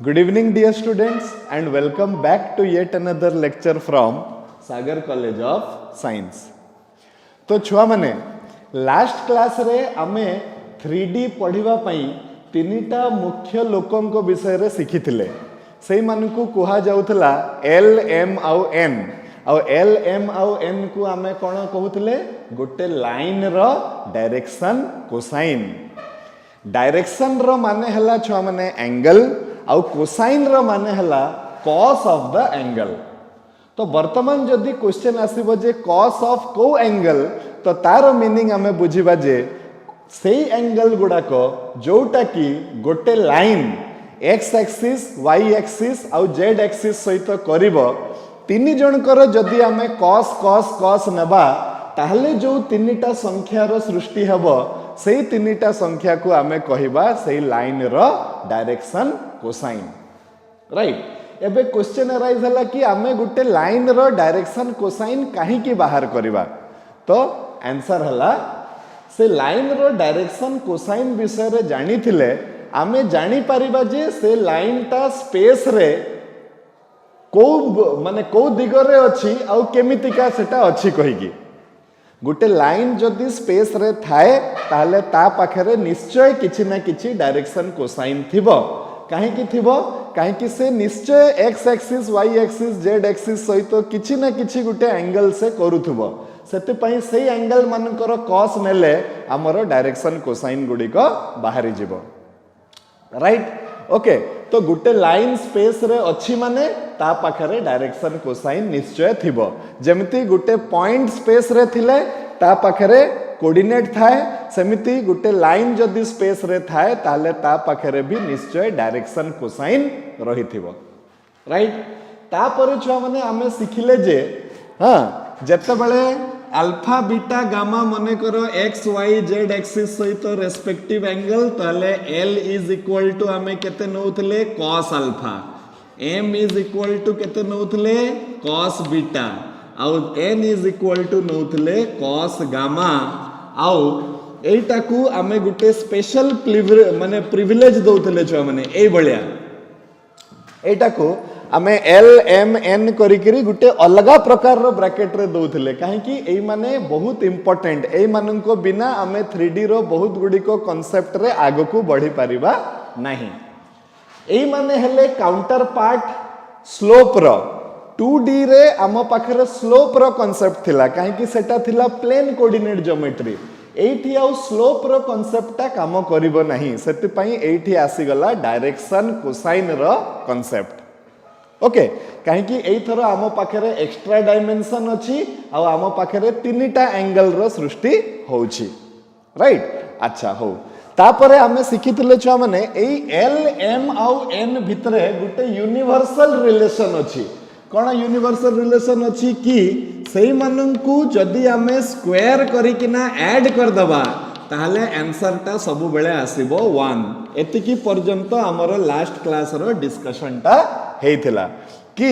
Good evening, dear students, and welcome back to yet another lecture from Sagar College of Science. तो छुआ माने last class रे आमे 3D पढ़िबा पई तीनिटा मुख्य लोकन को विषय रे सिखिथिले सेही मानकु कुहा जाउथला L M आउ N आउ L M आउ N को आमे कोन कहउथिले गोटे लाइन रो डायरेक्शन कोसाइन डायरेक्शन रो माने हला छुआ माने एंगल आउ कोसाइन रो माने हला कॉस ऑफ द एंगल। तो वर्तमान जदि क्वेश्चन आसीबो जे कॉस ऑफ को एंगल तो तार मीनिंग आमे बुझिबा जे सेही एंगल गुडा को जोटा की गोटे line x axis y axis आउ जेड एक्सिस सहित करिवो तीन जनकर जदि आमे कॉस कॉस कॉस नेबा ताहले जो तीनटा संख्या रो सृष्टि हबो सेही तीनटा संख्या को आमे कहिबा सेही लाइन रो डायरेक्शन कोसाइन राइट। एबे क्वेश्चन अराइज हला कि आमे गुटे लाइन रो डायरेक्शन कोसाइन काहे की बाहर करिबा तो आंसर हला से लाइन रो डायरेक्शन कोसाइन विषय रे जानी थिले आमे जानी परिबा जे से लाइन ता स्पेस रे को माने को दिगरे अछि आ केमितिका सेटा अछि कहिगी गोटे लाइन जदि स्पेस रे थाए ताहले ता पाखरे निश्चय किछि ना किछि डायरेक्शन कोसाइन थिबो काहे की थिबो काहे की से निश्चय x axis y axis z axis सहित किछि ना किछि गोटे एंगल से करूथबो सेते पई सेही एंगल मानकर कॉस नेले हमर डायरेक्शन कोसाइन गुडी को बाहरी जिवो राइट। ओके तो गोटे लाइन स्पेस रे अछि माने ता पाखरे डायरेक्शन कोसाइन निश्चय थिबो जेमिति गोटे पॉइंट स्पेस रे थिले ता पाखरे कोऑर्डिनेट थाए सेमिति गोटे लाइन जदि स्पेस रे थाए ताले ता पाखरे भी निश्चय डायरेक्शन कोसाइन रहिथिबो राइट। ता परे छुआ माने आमे सिखिले जे हां जत्ते बेले अल्फा बीटा गामा मने करो एक्स वाई जेड एक्सिस सहित रेस्पेक्टिव एंगल ताले L इज इक्वल टू आमे केते नउथले cos alpha M is equal to केते नउथले cos बीटा आउ N इज इक्वल टू नउथले cos गामा आउ एटा को आमे गुटे स्पेशल माने प्रिविलेज दउथले छ माने ए बळिया एटा को आमे L M N करिकरी गुटे अलगा प्रकार रो ब्रैकेट रे दउथले काहे कि एई माने बहुत इंपोर्टेंट एई मानन को बिना आमे 3D रो बहुत गुडी को कांसेप्ट रे आगो को बढ़ी परिबा नाही। एई माने हेले काउंटर पार्ट स्लोप रो 2D रे आम पाखरे स्लोप रो कांसेप्ट थिला काहे कि सेटा थिला प्लेन कोऑर्डिनेट ज्योमेट्री एठी आउ स्लोप रो कांसेप्ट ता काम करिवो नाही सेति पई एठी आसी गला डायरेक्शन कोसाइन रो कांसेप्ट ओके काहे कि एई थरो आम पाखरे एक्स्ट्रा डायमेंशन अछि आ आम पाखरे तीनटा एंगल रो सृष्टि होउछि राइट। अच्छा हो तापरे आमे सिखिथिले छुआ माने एई L M आउ N भितरे गुटे यूनिवर्सल रिलेशन अछि कोन यूनिवर्सल रिलेशन अछि कि सेही माननकु जदि आमे स्क्वायर करिकिना ऐड कर दबा ताहले आंसर ता सब बेले आसीबो 1 एतिकी पर्यंत हमर लास्ट क्लास रो डिस्कशन ता हेइथिला कि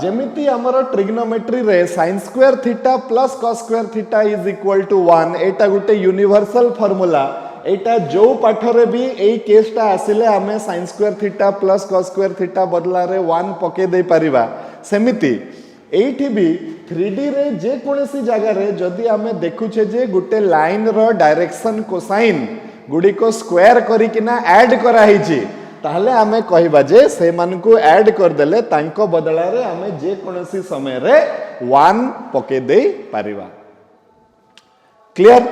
जेमिति हमर ट्रिग्नोमेट्री रे sin square theta plus cos square theta is equal to 1 एटा गुटे यूनिवर्सल फार्मूला एटा जो पाठ रे भी एई केसटा आसिले हमें sin square theta plus cos square theta बदला रे 1 पके दे परिबा सेमिति एठी भी 3D रे जे कोनसी जगह रे जदि हमें देखुछे जे गुटे लाइन रो डायरेक्शन कोसाइन गुडी को स्क्वायर करिकिना ऐड करा हिची ताहले हमें कहिबा जे से मान को ऐड कर देले तांको बदला रे हमें जे कोनसी समय रे 1 पके दे परिबा क्लियर।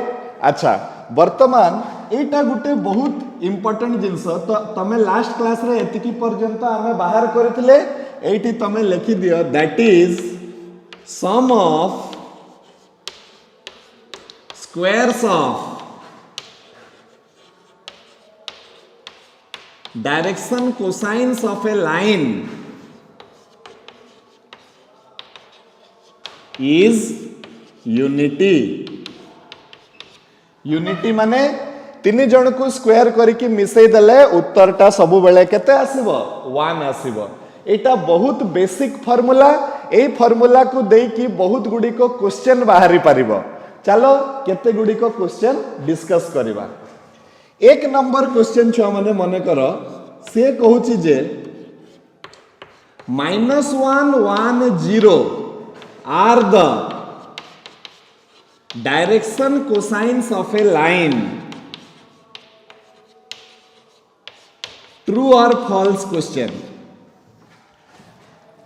अच्छा वर्तमान एटा गुटे बहुत इंपोर्टेंट जिंस तो तमे लास्ट क्लास रे एतिकी पर्यंत हमें बाहर करथिले एठी तमे लिखि दियो that is sum of squares of direction cosines of a line is unity unity माने तीन जन को स्क्वायर करके मिसई देले उत्तरटा सब बेले केते आसीबो 1 आसीबो एटा बहुत बेसिक फार्मूला ए फार्मूला को देई कि बहुत गुडी को क्वेश्चन बाहरी परिबो चलो केते गुडी को क्वेश्चन डिस्कस करबा। एक नंबर क्वेश्चन छुआ माने मने करो से कहूची जे -1 1 0 are the direction cosines of a line, true और फॉल्स क्वेश्चन।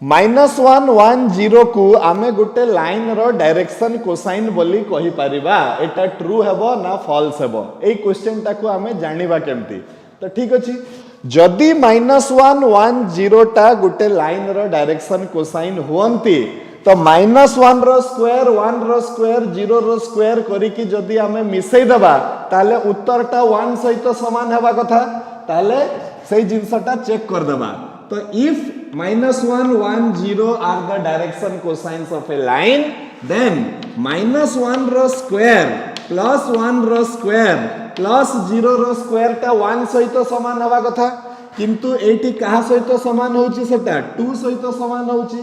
-1 1 0 को आमे गोटे लाइन रो डायरेक्शन कोसाइन बोली कहि परिबा, एटा ट्रू हेबो ना फॉल्स हेबो, ए क्वेश्चन टाको आमे जानिबा केमती। तो ठीक अछि, जदि -1 1 0 टा गोटे लाइन रो डायरेक्शन कोसाइन होंती तो -1 रो स्क्वायर 1 रो स्क्वायर 0 रो स्क्वायर करी कि जदि आमे मिसई दबा ताले उत्तरटा 1 सहित समान हेबा कथा, ताले सेही जिंसटा चेक कर देबा। तो if -1 1 0 are the direction cosines of a line, then -1 रो स्क्वायर प्लस 1 रो स्क्वायर प्लस 0 रो स्क्वायर टा 1 सहित समान हेबा कथा, किंतु एटी कहा सहित समान होउची, सेटा 2 सहित समान होउची।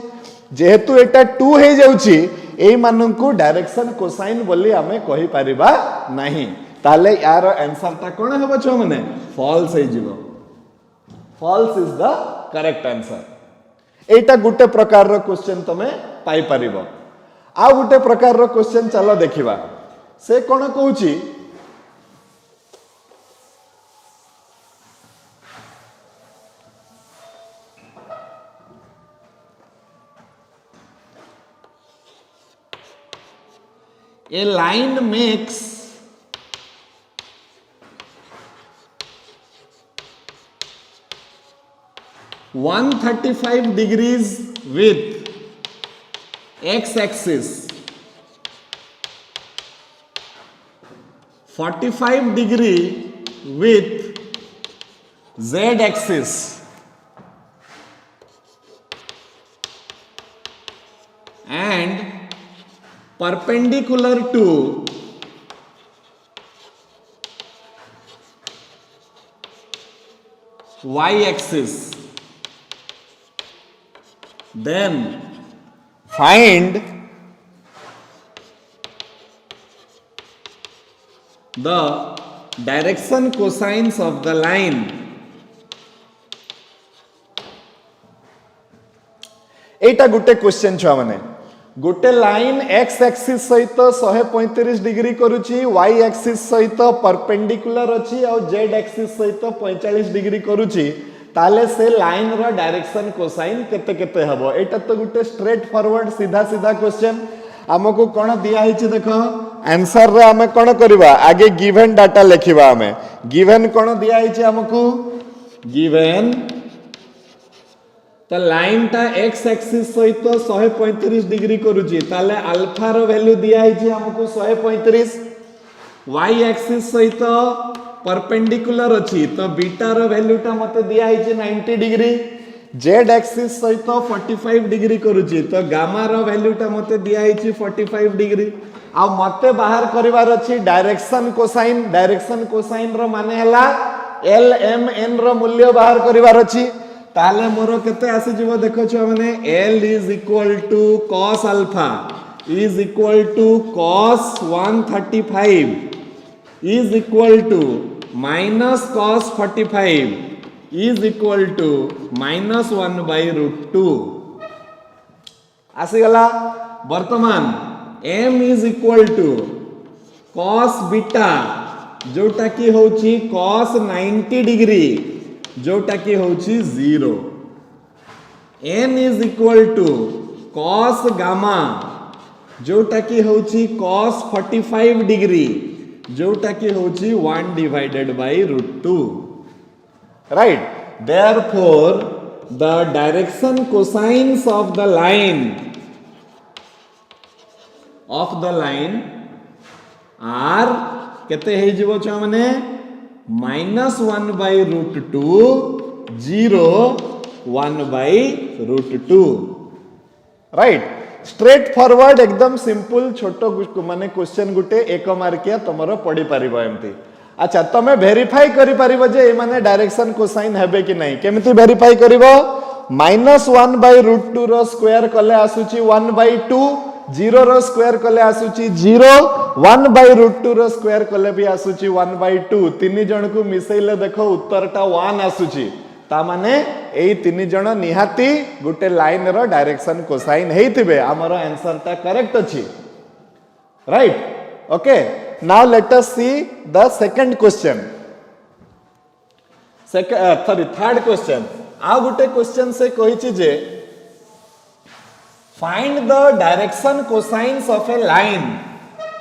जेहेतु एटा 2 हे जाउची, एई माननकु डायरेक्शन कोसाइन बोली आमे कहि परिबा नाही, ताले यार आंसर टा कोन हेबो छ माने फॉल्स हे जिवो। False is the correct answer. एटा गुटे प्रकार रो क्वेश्चन तमे पाई परिबो। आ गुटे प्रकार रो क्वेश्चन चलो देखिबा, से कोन कहूची a line makes (135 degrees with x-axis, 45 degree with z-axis, and perpendicular to y-axis, then find the direction cosines of the line। Etah Gute question छुआ माने, गोटे लाइन एक्स एक्सिस सहित 135 डिग्री करुची, वाई एक्सिस सहित perpendicular अछि और Z axis सहित 45 degree करुची, ताले से लाइन रो डायरेक्शन कोसाइन केते केते हबो। एटा तो गोटे स्ट्रेट फॉरवर्ड सीधा सीधा क्वेश्चन। हमको कोन दिया हिची देखो, आंसर रे हमें कोन करबा, आगे गिवन डाटा लिखिबा। हमें गिवन कोन दिया हिची, हमको गिवन तो लाइन टा एक्स एक्सिस सहित 135 डिग्री करूची, ताले अल्फा रो वैल्यू दिया हिची हमको 135, वाई एक्सिस सहित परपेंडिकुलर अछि तो बीटा रो वैल्यू टा मते दिया हिची 90 डिग्री, जेड एक्सिस सहित 45 डिग्री करूची तो गामा रो वैल्यू टा मते दिया हिची 45 डिग्री। आ मते बाहर करिवार अछि डायरेक्शन कोसाइन। डायरेक्शन कोसाइन रो माने हला एल एम एन रो मूल्य बाहर करिवार अछि, ताले मोर केते आसी जीवो देखो छ माने L is equal to cos alpha is equal to cos 135 is equal to minus cos 45 is equal to -1/√2 आसी गला। वर्तमान m is equal to cos beta जोटा की होची cos 90 डिग्री जोटा की होची 0, n is equal to cos gamma जोटा की होची cos 45 डिग्री जोटा की होची 1/√2, right. Therefore the direction cosines of the line are केते हे जीवो छ माने -1/√2 0 1/√2, राइट। स्ट्रेट फॉरवर्ड एकदम सिंपल छोटो माने क्वेश्चन गुटे 1 मार्किया तमरो पड़ी परिबो एमती। अच्छा तमे वेरीफाई करि परिबो जे ए माने डायरेक्शन कोसाइन हेबे कि नहीं। केमिति वेरीफाई करिवो, -1/√2 रो स्क्वायर कले आसुची 1/2, 0 रो स्क्वायर कले आसुची 0, 1/√2 रो स्क्वायर कले भी आसुची 1/2। तीन जन को मिसैले देखो उत्तर टा 1 आसुची, ता माने एई तीन जण निहाती गुटे लाइन रो डायरेक्शन कोसाइन हेइथिबे हमरो आंसर ता करेक्ट अछि right okay now let us see the second question third question आ गुटे क्वेश्चन से कहिछि जे find the direction cosines of a line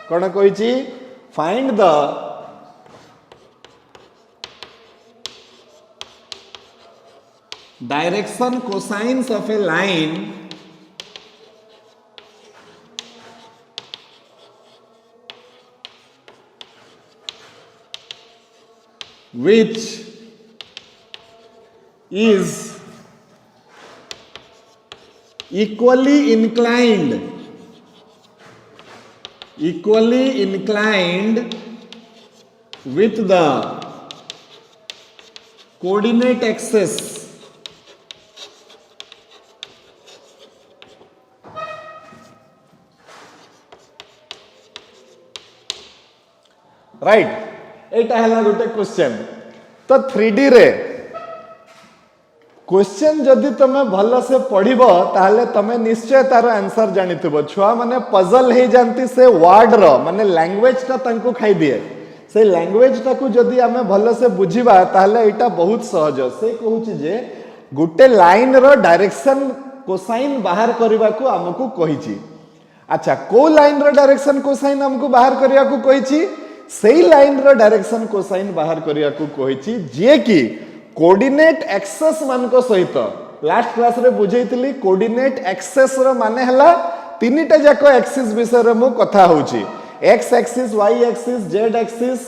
कोन कहिछि find the direction cosines of a line which is equally inclined with the coordinate axis right एटा हला गोटे question तो 3D रे क्वेश्चन जदि तमे भल से पढ़िबो ताहले तमे निश्चय तार आंसर जानिथिबो छुआ माने पजल हे जानती से वर्ड रो माने लैंग्वेज ता तंकु खाई दिए से लैंग्वेज ताकू जदि आमे भल से बुझिबा ताहले एटा बहुत सहज से कहूची जे गुटे लाइन रो डायरेक्शन कोसाइन बाहर करबा को हमकु कहिची अच्छा को लाइन रो डायरेक्शन कोसाइन हमकु बाहर करिया को कहिची सेई लाइन रो डायरेक्शन कोसाइन बाहर करिया को कहिची जे कि कोऑर्डिनेट एक्सेस मान को सहित लास्ट क्लास रे बुझैतली कोऑर्डिनेट एक्सेस रो माने हला तीनटा जाको एक्सिस विषय रे मु कथा होची x axis y axis z axis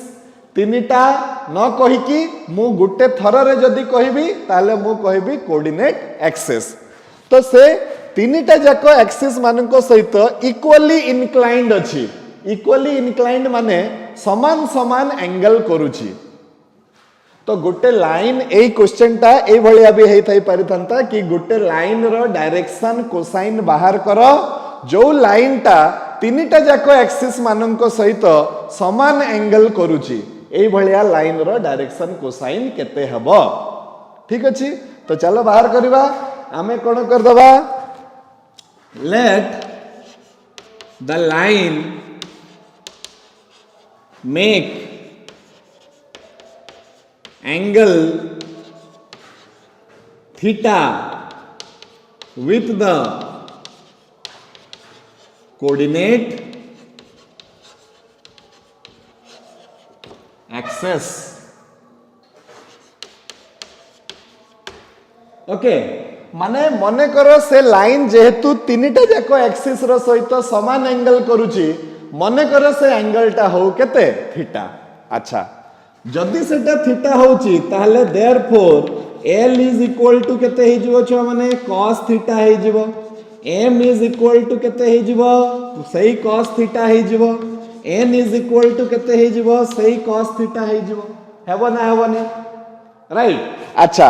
तीनटा न कहि कि मु गुटे थर रे जदी कहिबी ताले मु कहिबी कोऑर्डिनेट एक्सेस तो से तीनटा जाको एक्सिस मान को सहित इक्वली इनक्लाइंड अछि इक्वली इनक्लाइंड माने समान समान एंगल करूची तो गुटे लाइन ए क्वेश्चन टा ए भलिया भी हेई थाई परिथंता कि गुटे लाइन रो डायरेक्शन कोसाइन बाहर करो जो लाइन टा तीनटा जाको एक्सिस मानन सहित समान एंगल करूची ए भलिया लाइन रो डायरेक्शन कोसाइन केते हबो ठीक अछि तो चलो बाहर करबा आमे कोन कर दबा let the line make angle theta with the coordinate axis okay माने मने करो से लाइन जेहेतु तीनटा जाको एक्सिस रो सहित समान एंगल करूची मने करो से एंगल टा हो केते थीटा अच्छा जदि सेटा थीटा होची ताहले therefore L is equal to केते हे जिवो छ माने cos थीटा हे जिवो m इज इक्वल टू केते हे जिवो सही cos थीटा हे जिवो n इज इक्वल टू केते हे जिवो सही cos थीटा हे जिवो हेबो ना हेबो ने राइट अच्छा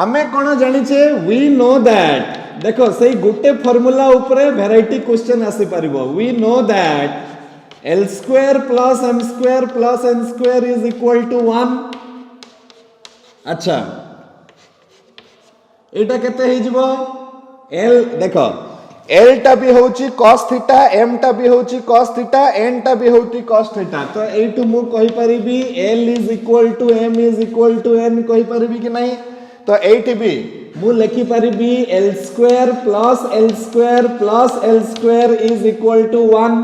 आमे कोन जानि छे वी नो दैट देखो सही गुटे फार्मूला ऊपर वैरायटी क्वेश्चन आसी परिबो we know that L square plus M square plus N square is equal to 1 अच्छा एटा केते हे जिवो L देखो L टा भी होची cos थीटा M टा भी होची cos थीटा N टा भी होती cos थीटा तो एटू मु कहि परिबी L is equal to M is equal to N कहि परिबी कि नहीं तो एटी भी मु लिखि परिबी L square plus L square plus L square is equal to 1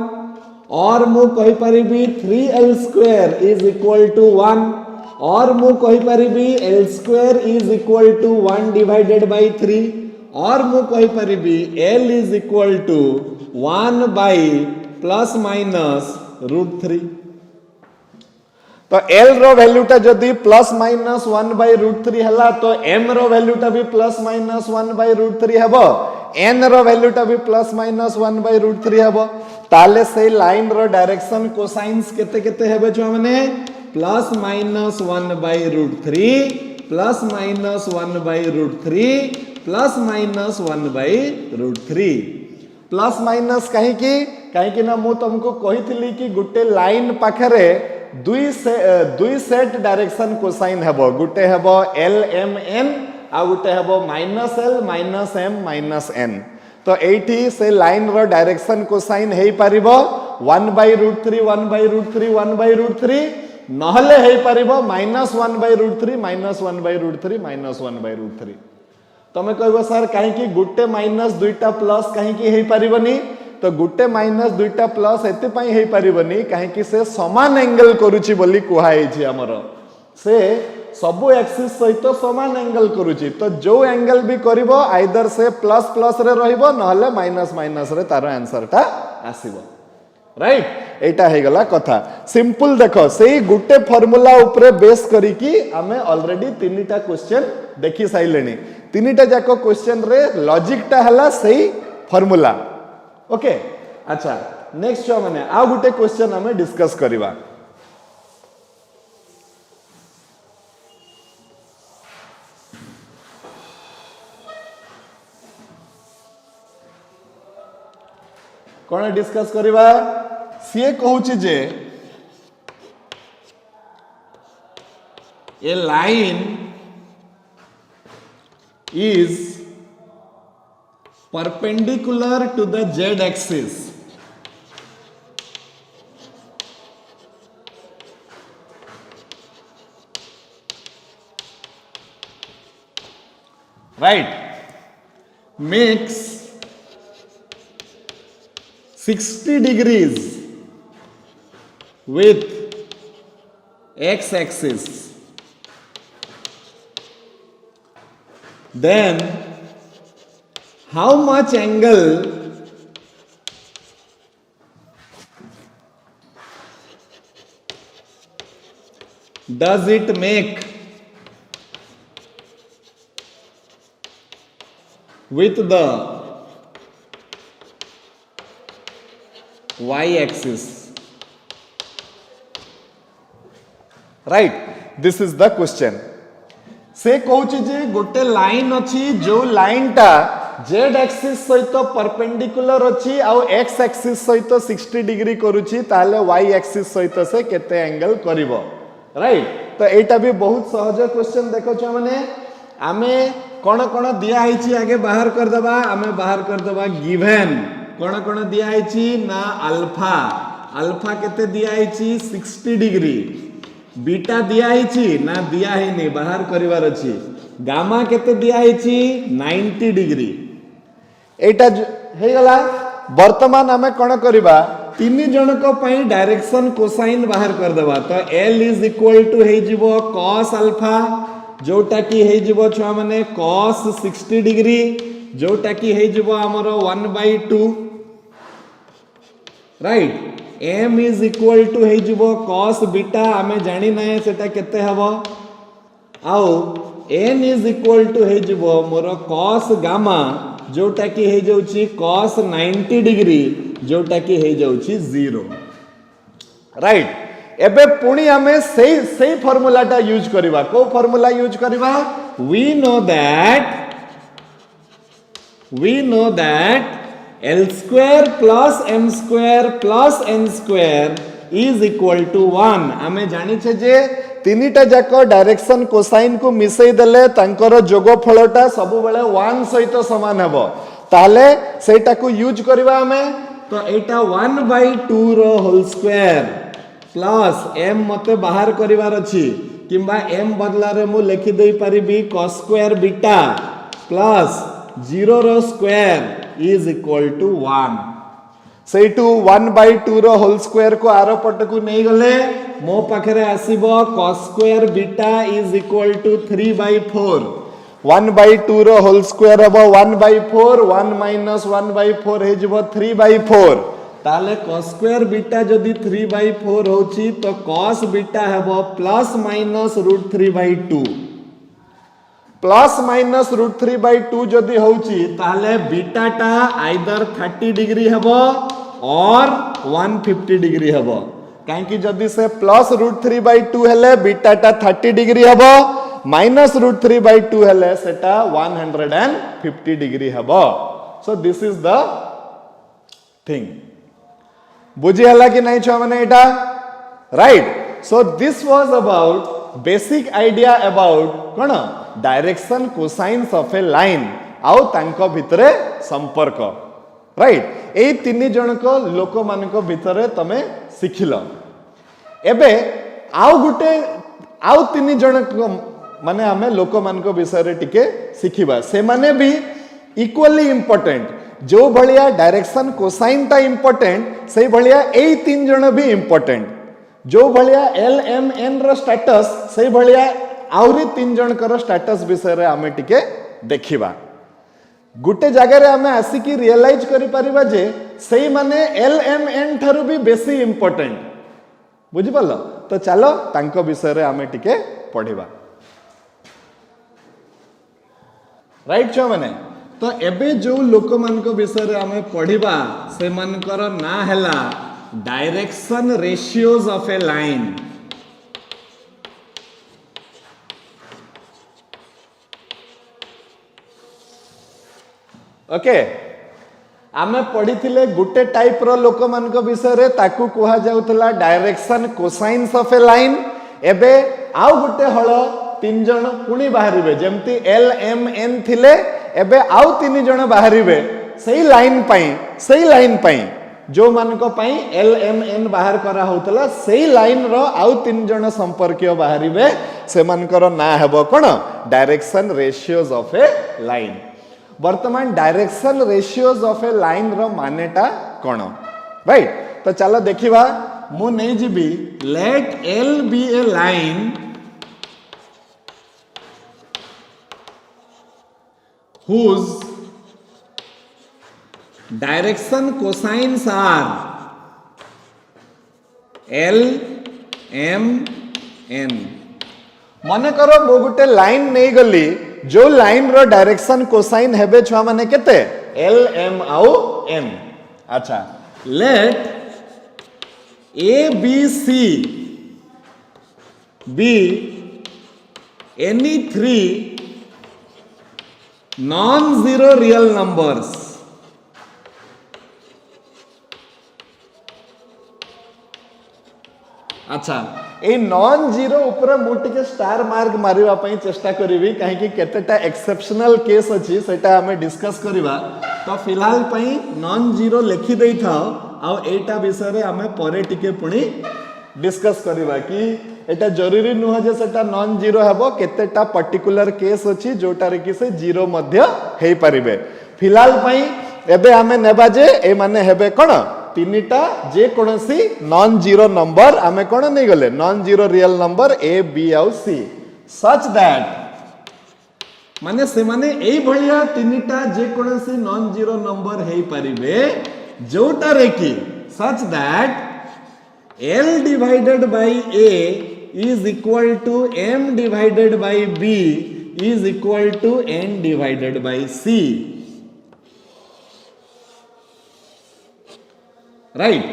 और मु कहि परिबी 3L square is equal to 1 और मु कहि परिबी L square is equal to 1 divided by 3 और मु कहि परिबी L is equal to 1 by plus minus root 3 तो L रो वैल्यू टा जदी प्लस माइनस 1 by root 3 हला तो M रो वैल्यू टा भी प्लस माइनस 1 by root 3 हबो N रो वैल्यू टा भी प्लस माइनस 1 by root 3 हबो ताले से लाइन रो डायरेक्शन कोसाइन्स केते केते हेबे जो माने plus minus 1 by root 3 plus minus 1 by root 3 plus minus 1 by root 3 plus minus कहीं कि ना मु तुमको कहितली कि गुटे लाइन पाखरे दुई सेट डायरेक्शन कोसाइन हेबो गुटे हेबो L M N आ गोटे हेबो -l -m -n तो एठी से लाइन रो डायरेक्शन कोसाइन हेई पारिबो 1/√3 1/√3 1/√3 नहले हेई पारिबो -1/√3 -1/√3 -1/√3 तमे कहबो सर काहे कि गुटे माइनस दुईटा प्लस काहे कि हेई पारिबोनी तो गुटे माइनस दुईटा प्लस एते पई हेई पारिबोनी काहे कि से समान एंगल करूची बोली कुहाई छी हमर से सबु एक्सिस सहित समान एंगल करूची तो जो एंगल भी करिवो आइदर से प्लस प्लस रे रहिबो नहले माइनस माइनस रे तार आंसर टा आसीबो राइट एटा हे गला कथा सिंपल देखो सेही गुटे फार्मूला ऊपर बेस करी कि हमें ऑलरेडी तीनटा क्वेश्चन देखि साइलेनी तीनटा जाको क्वेश्चन रे लॉजिक टा हला सेही फार्मूला ओके अच्छा नेक्स्ट जो माने आ गुटे क्वेश्चन हमें डिस्कस करिवा कौन डिस्कस करिवा सीए कहूची जे a line is perpendicular to the z axis right makes 60 degrees with x axis then how much angle does it make with the y axis right this is the question से कहूची जे गोटे line अच्छी जो line टा Z axis सहित perpendicular अच्छी आउ x axis सहित 60 डिग्री करूची ताले वाई एक्सिस सहित से केते एंगल करिवो राइट तो एटा भी बहुत सहज क्वेश्चन देखो छ माने आमे कोन दिया आइची आगे बाहर कर दबा आमे बाहर कर दबा गिवन कोन दिया आइची ना अल्फा अल्फा केते दिया आइची 60 डिग्री बीटा दिया आइची ना दिया ही नहीं बाहर करिवार अछि गामा केते दिया आइची 90 डिग्री एटा हे गला वर्तमान हमें कोन करिबा तीन जनक पई डायरेक्शन कोसाइन बाहर कर देबा तो l इज इक्वल टू हे जिवो cos अल्फा जोटा की हे जिवो छुआ माने cos 60 डिग्री जोटा की हे जिवो हमरो 1/2 right m is equal to हे जिवो cos बीटा हमें जानी ना सेटा केते हबो आउ n इज इक्वल टू हे जिवो मोर cos गामा जोटा की हे जाउची cos 90 डिग्री जोटा की हे जाउची 0 राइट एबे पुणी हमें सही फार्मूला टा यूज करबा को फार्मूला यूज करबा know know that L square plus m square plus n square is equal to 1 हमें जानी छे जे तीनटा जाको डायरेक्शन कोसाइन को मिसई देले तांकर जोगफलटा सब बेले 1 सहित समान हेबो ताले सेटा को यूज करबा हमें तो एटा 1/2 रो होल स्क्वायर प्लस m मते बाहर करिवार अछि किंबा m बदला रे मु लिखि देई परिबी cos स्क्वायर बीटा प्लस 0 रो स्क्वायर is equal to 1 से टू 1/2 रो होल स्क्वायर को आरो पट को नहीं गले मो पाखरे आसीबो cos square beta is equal to 3/4 1/2 रो होल स्क्वायर हबो 1/4 1 minus 1/4 हे जबो 3/4 ताले cos स्क्वायर बीटा जदी 3/4 होची तो cos बीटा हबो प्लस माइनस √3/2 प्लस माइनस √3/2 जदी होची ताले बीटा टा आइदर 30 डिग्री हबो और 150 डिग्री हबो काहे कि जदी से प्लस √3/2 हेले बीटा टा 30 डिग्री हबो माइनस √3/2 हेले सेटा 150 डिग्री हबो so this is the thing बुझी हला कि नहीं छ माने एटा right so this was about basic idea about cone direction cosines of a line आउ तांको भितरे संपर्क राइट ए तीन जन को लोक मान भितरे तमे शिखिल एबे आउ गुटे आउ तीन जन माने आमे लोक मान विषय टिके शिखिबा से माने भी इक्वली इंपोर्टेंट जो भलिया डायरेक्शन कोसाइन टा इंपोर्टेंट से भलिया ए तीन जन भी इंपोर्टेंट जो भलिया एल एम एन रो स्टेटस से भलिया आउरी तीन जन कर स्टेटस विषय रे आमे टिके देखिबा गुटे जगह रे आमे आसिकी रियलाइज करि परिबा जे सेई माने एल एम एन थारु भी बेसी इंपोर्टेंट बुझि पालो तो चलो तांको विषय रे आमे टिके पढिबा राइट छुआ माने तो एबे जो लोक मान विषय रे आमे पढिबा से मानकर ना हैला direction ratios of a line okay आमे पढ़ी गुटे टाइप रो लोक मान विषय रे ताकू कुहा जाउतला direction cosines of a line एबे आउ गुटे हळ तीन जन पुणी बाहरिबे जेमती एल एम एन थिले एबे आउ तीन जन बाहरिबे सही लाइन पई जो मानको पई एल एम एन बाहर करा होतला सही लाइन रो आउ तीन जन संपर्कीय बाहरिबे से मानकर ना हेबो कोन direction ratios of a line वर्तमान direction ratios of a line रो मानेटा कोन राइट तो चलो देखिबा मु नै जिबी let L be a line whose direction cosines are L M N मने करो मो गुटे लाइन नहीं गली जो लाइन रो डायरेक्शन कोसाइन हेबे छुआ माने केते L M आउ N अच्छा late A B C be any three non-zero real numbers अच्छा ए नॉन जीरो ऊपर मु टिके स्टार मार्क मारिबा पई चेष्टा करिवि काहे कि केतेटा एक्सेप्शनल केस अछि सेटा हमें डिस्कस करिबा तो फिलहाल पई नॉन जीरो लिखि देई थाओ आ एटा विषय रे हमें परे टिके पुणी डिस्कस करिबा कि एटा जरूरी नुह जे सेटा नॉन जीरो हेबो केतेटा पर्टिकुलर केस अछि जोटा रे कि से जीरो मध्य हेई परिबे फिलहाल पई एबे हमें नेबा जे ए माने हेबे कोन तीनटा जे कोनसी नॉन जीरो नंबर हमें कोन नै गले non zero real number A B आउ सी सच दैट माने से माने एई भलिया तीनटा जे कोनसी नॉन जीरो नंबर हेई परिबे जोटा रे कि such that L divided by A is equal to M divided by B is equal to N divided by C. Right?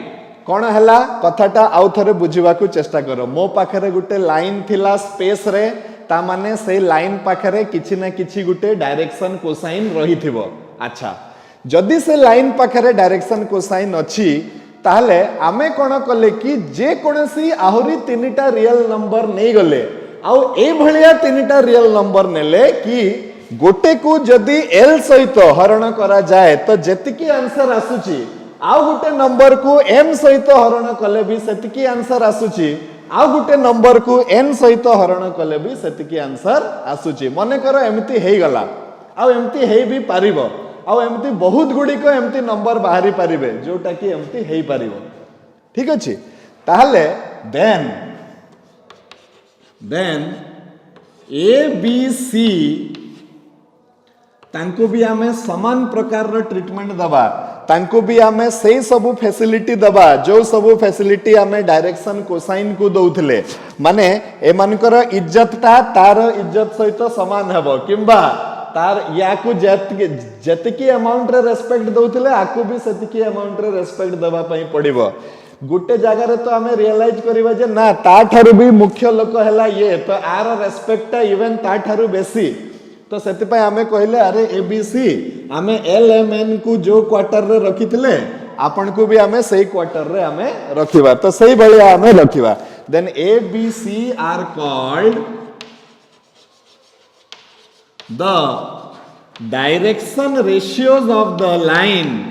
कौन हैला कथाटा आउ थरे बुझिबाकू चेष्टा करो मो पाखरे गुटे लाइन थिला स्पेस रे ता माने से लाइन पाखरे किछि ना किछि गुटे डायरेक्शन कोसाइन रही थिबो अच्छा जदि से लाइन पाखरे डायरेक्शन कोसाइन अछि ताहले आमे कोन कले कि जे कोनसी आहुरी तीनटा रियल नंबर नै गले आउ ए भलिया तीनटा रियल नंबर नेले कि गोटे को जदि L सहित हरण करा जाए तो जेतिकी आंसर आसुची आउ गुटे नंबर को M सहित हरण कले भी सेतिकी आंसर आसुची आउ गुटे नंबर को N सहित हरण कले भी सेतिकी आंसर आसुची मने करो एमती हेई गला आउ एमती हेई भी पारिबो आउ एमती बहुत गुडी को एमती नंबर बाहरी पारिबे जोटा कि एमती हेई पारिबो ठीक अछि ताहले देन A B C तांको भी हमें समान प्रकार रो ट्रीटमेंट दबा तांको भी हमें सही सब फैसिलिटी दबा जो सब फैसिलिटी हमें डायरेक्शन कोसाइन को दउथले माने ए मानकर इज्जत ता तार इज्जत सहित समान हेबो किंबा तार याकू जतिकी अमाउंट रे रेस्पेक्ट दउथले आकू भी सेतिकी अमाउंट रे रेस्पेक्ट दबा पई पड़िबो गुटे जगह रे तो हमें रियलाइज करिबा जे ना ता थारु भी मुख्य लोक हैला ये तो आर रेस्पेक्ट इवन ता थारु बेसी तो सेति पई हमें कहले अरे एबीसी हमें एल एम एन को जो क्वार्टर रे रखिथिले आपन को भी हमें सही क्वार्टर रे हमें रखिबा तो सही भलिया हमें रखिबा then A B C are called the direction ratios of the line